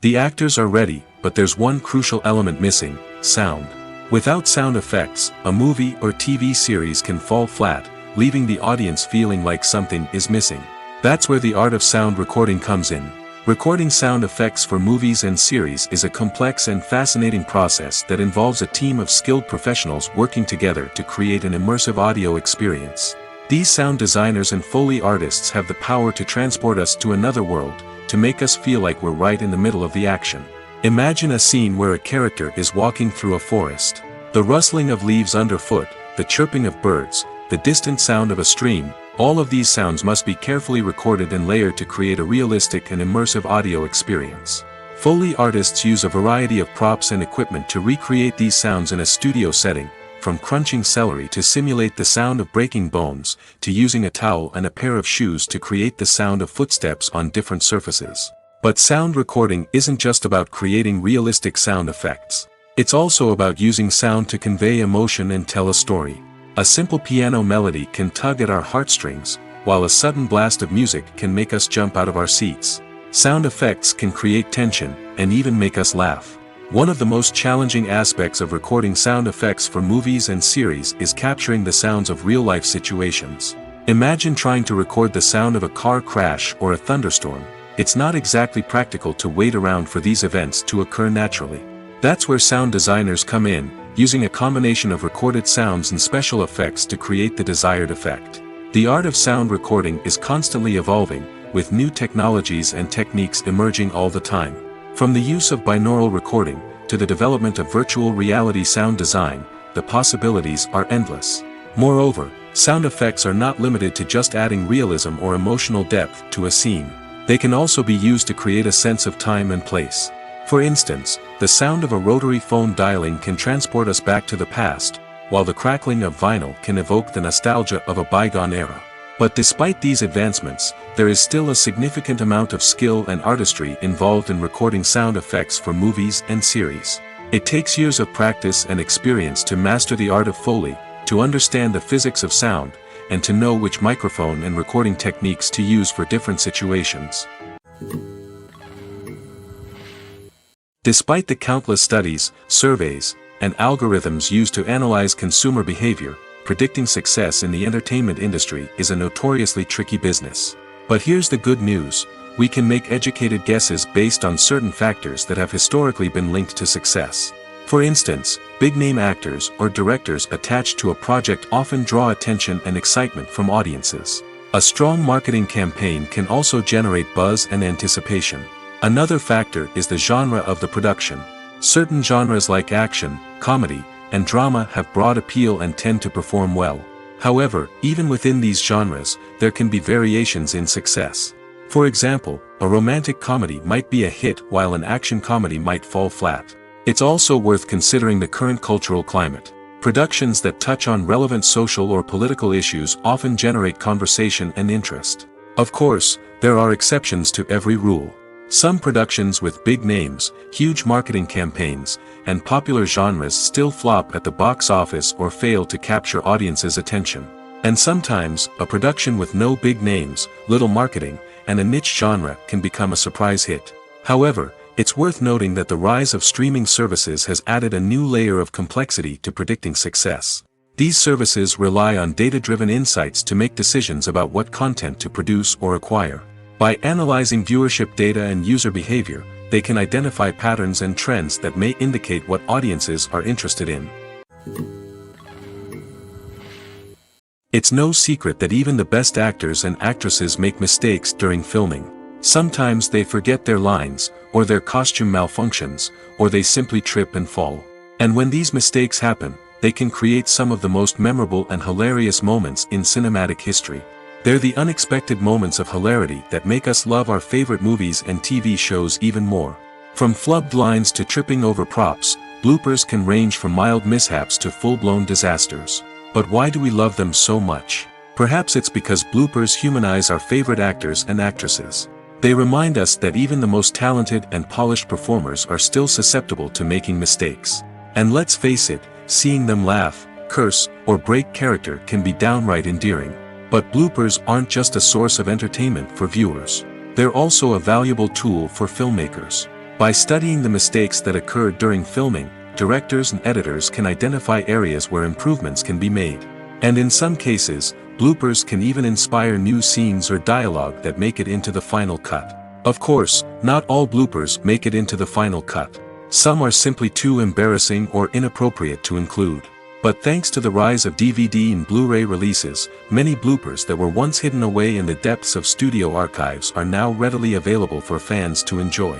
The actors are ready, but there's one crucial element missing: sound. Without sound effects, a movie or TV series can fall flat, leaving the audience feeling like something is missing. That's where the art of sound recording comes in. Recording sound effects for movies and series is a complex and fascinating process that involves a team of skilled professionals working together to create an immersive audio experience. These sound designers and Foley artists have the power to transport us to another world, to make us feel like we're right in the middle of the action. Imagine a scene where a character is walking through a forest. The rustling of leaves underfoot, the chirping of birds, the distant sound of a stream, all of these sounds must be carefully recorded and layered to create a realistic and immersive audio experience. Foley artists use a variety of props and equipment to recreate these sounds in a studio setting, from crunching celery to simulate the sound of breaking bones, to using a towel and a pair of shoes to create the sound of footsteps on different surfaces. But sound recording isn't just about creating realistic sound effects. It's also about using sound to convey emotion and tell a story. A simple piano melody can tug at our heartstrings, while a sudden blast of music can make us jump out of our seats. Sound effects can create tension, and even make us laugh. One of the most challenging aspects of recording sound effects for movies and series is capturing the sounds of real-life situations. Imagine trying to record the sound of a car crash or a thunderstorm. It's not exactly practical to wait around for these events to occur naturally. That's where sound designers come in, using a combination of recorded sounds and special effects to create the desired effect. The art of sound recording is constantly evolving, with new technologies and techniques emerging all the time. From the use of binaural recording, to the development of virtual reality sound design, the possibilities are endless. Moreover, sound effects are not limited to just adding realism or emotional depth to a scene. They can also be used to create a sense of time and place. For instance, the sound of a rotary phone dialing can transport us back to the past, while the crackling of vinyl can evoke the nostalgia of a bygone era. But despite these advancements, there is still a significant amount of skill and artistry involved in recording sound effects for movies and series. It takes years of practice and experience to master the art of Foley, to understand the physics of sound, and to know which microphone and recording techniques to use for different situations. Despite the countless studies, surveys, and algorithms used to analyze consumer behavior, predicting success in the entertainment industry is a notoriously tricky business. But here's the good news: we can make educated guesses based on certain factors that have historically been linked to success. For instance, big-name actors or directors attached to a project often draw attention and excitement from audiences. A strong marketing campaign can also generate buzz and anticipation. Another factor is the genre of the production. Certain genres like action, comedy, and drama have broad appeal and tend to perform well. However, even within these genres, there can be variations in success. For example, a romantic comedy might be a hit while an action comedy might fall flat. It's also worth considering the current cultural climate. Productions that touch on relevant social or political issues often generate conversation and interest. Of course, there are exceptions to every rule. Some productions with big names, huge marketing campaigns, and popular genres still flop at the box office or fail to capture audiences' attention. And sometimes, a production with no big names, little marketing, and a niche genre can become a surprise hit. However, it's worth noting that the rise of streaming services has added a new layer of complexity to predicting success. These services rely on data-driven insights to make decisions about what content to produce or acquire. By analyzing viewership data and user behavior, they can identify patterns and trends that may indicate what audiences are interested in. It's no secret that even the best actors and actresses make mistakes during filming. Sometimes they forget their lines, or their costume malfunctions, or they simply trip and fall. And when these mistakes happen, they can create some of the most memorable and hilarious moments in cinematic history. They're the unexpected moments of hilarity that make us love our favorite movies and TV shows even more. From flubbed lines to tripping over props, bloopers can range from mild mishaps to full-blown disasters. But why do we love them so much? Perhaps it's because bloopers humanize our favorite actors and actresses. They remind us that even the most talented and polished performers are still susceptible to making mistakes. And let's face it, seeing them laugh, curse, or break character can be downright endearing. But bloopers aren't just a source of entertainment for viewers. They're also a valuable tool for filmmakers. By studying the mistakes that occurred during filming, directors and editors can identify areas where improvements can be made. And in some cases, bloopers can even inspire new scenes or dialogue that make it into the final cut. Of course, Not all bloopers make it into the final cut. Some are simply too embarrassing or inappropriate to include. But thanks to the rise of DVD and Blu-ray releases, many bloopers that were once hidden away in the depths of studio archives are now readily available for fans to enjoy.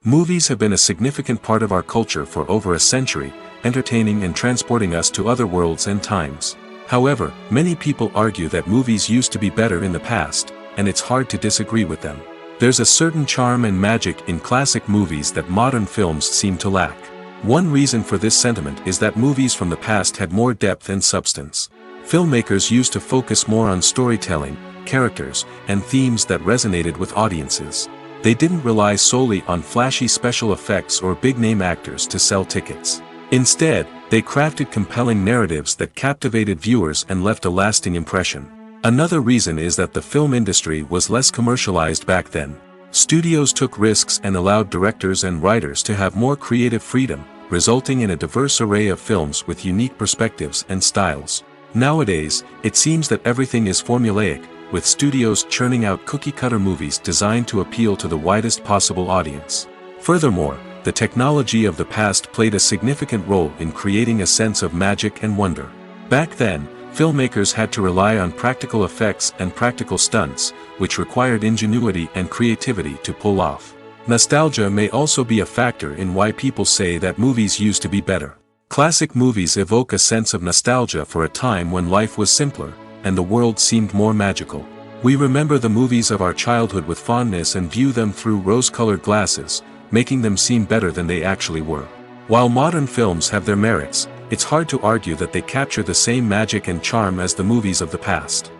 Movies have been a significant part of our culture for over a century, entertaining and transporting us to other worlds and times. However, many people argue that movies used to be better in the past, and it's hard to disagree with them. There's a certain charm and magic in classic movies that modern films seem to lack. One reason for this sentiment is that movies from the past had more depth and substance. Filmmakers used to focus more on storytelling, characters, and themes that resonated with audiences. They didn't rely solely on flashy special effects or big-name actors to sell tickets. Instead, they crafted compelling narratives that captivated viewers and left a lasting impression. Another reason is that the film industry was less commercialized back then. Studios took risks and allowed directors and writers to have more creative freedom, resulting in a diverse array of films with unique perspectives and styles. Nowadays, it seems that everything is formulaic, with studios churning out cookie-cutter movies designed to appeal to the widest possible audience. Furthermore, the technology of the past played a significant role in creating a sense of magic and wonder. Back then, filmmakers had to rely on practical effects and practical stunts, which required ingenuity and creativity to pull off. Nostalgia may also be a factor in why people say that movies used to be better. Classic movies evoke a sense of nostalgia for a time when life was simpler, and the world seemed more magical. We remember the movies of our childhood with fondness and view them through rose-colored glasses, making them seem better than they actually were. While modern films have their merits, it's hard to argue that they capture the same magic and charm as the movies of the past.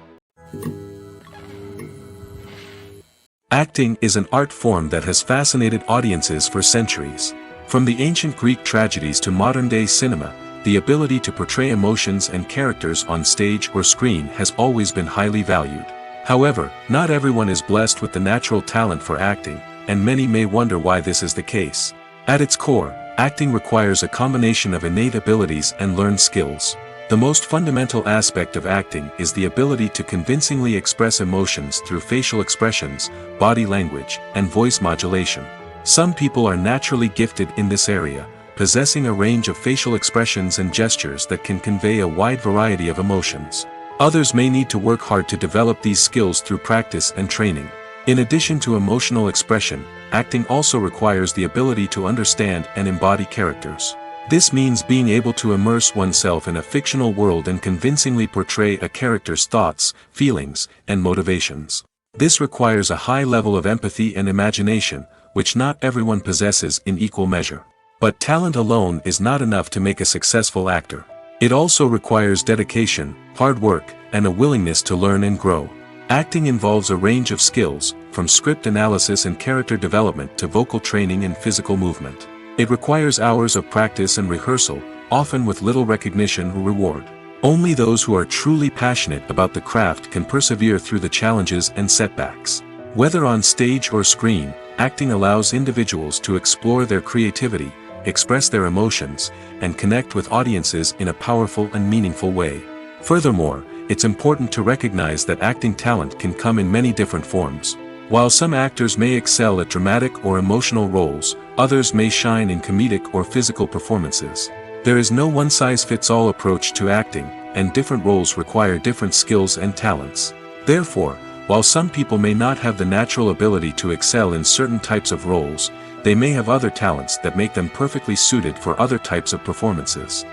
Acting is an art form that has fascinated audiences for centuries. From the ancient Greek tragedies to modern-day cinema, the ability to portray emotions and characters on stage or screen has always been highly valued. However, not everyone is blessed with the natural talent for acting, and many may wonder why this is the case. At its core, acting requires a combination of innate abilities and learned skills. The most fundamental aspect of acting is the ability to convincingly express emotions through facial expressions, body language, and voice modulation. Some people are naturally gifted in this area, possessing a range of facial expressions and gestures that can convey a wide variety of emotions. Others may need to work hard to develop these skills through practice and training. In addition to emotional expression, acting also requires the ability to understand and embody characters. This means being able to immerse oneself in a fictional world and convincingly portray a character's thoughts, feelings, and motivations. This requires a high level of empathy and imagination, which not everyone possesses in equal measure. But talent alone is not enough to make a successful actor. It also requires dedication, hard work, and a willingness to learn and grow. Acting involves a range of skills, from script analysis and character development to vocal training and physical movement. It requires hours of practice and rehearsal, often with little recognition or reward. Only those who are truly passionate about the craft can persevere through the challenges and setbacks. Whether on stage or screen, acting allows individuals to explore their creativity, express their emotions, and connect with audiences in a powerful and meaningful way. Furthermore, it's important to recognize that acting talent can come in many different forms. While some actors may excel at dramatic or emotional roles, others may shine in comedic or physical performances. There is no one-size-fits-all approach to acting, and different roles require different skills and talents. Therefore, while some people may not have the natural ability to excel in certain types of roles, they may have other talents that make them perfectly suited for other types of performances.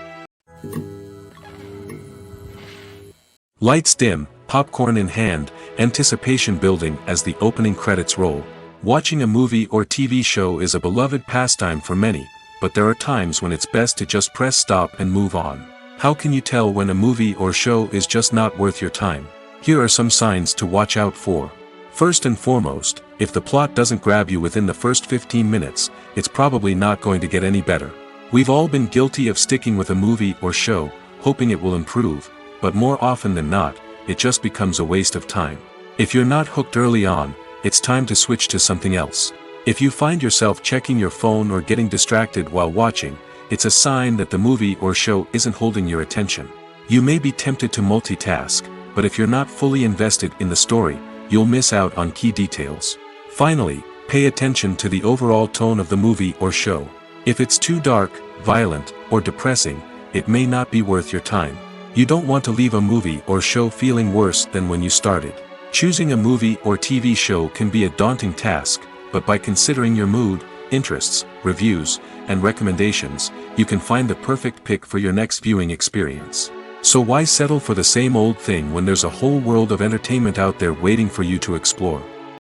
Lights dim, popcorn in hand, anticipation building as the opening credits roll. Watching a movie or TV show is a beloved pastime for many, but there are times when it's best to just press stop and move on. How can you tell when a movie or show is just not worth your time? Here are some signs to watch out for. First and foremost, if the plot doesn't grab you within the first 15 minutes, it's probably not going to get any better. We've all been guilty of sticking with a movie or show, hoping it will improve, but more often than not, it just becomes a waste of time. If you're not hooked early on, it's time to switch to something else. If you find yourself checking your phone or getting distracted while watching, it's a sign that the movie or show isn't holding your attention. You may be tempted to multitask, but if you're not fully invested in the story, you'll miss out on key details. Finally, pay attention to the overall tone of the movie or show. If it's too dark, violent, or depressing, it may not be worth your time. You don't want to leave a movie or show feeling worse than when you started. Choosing a movie or TV show can be a daunting task, but by considering your mood, interests, reviews, and recommendations, you can find the perfect pick for your next viewing experience. So why settle for the same old thing when there's a whole world of entertainment out there waiting for you to explore?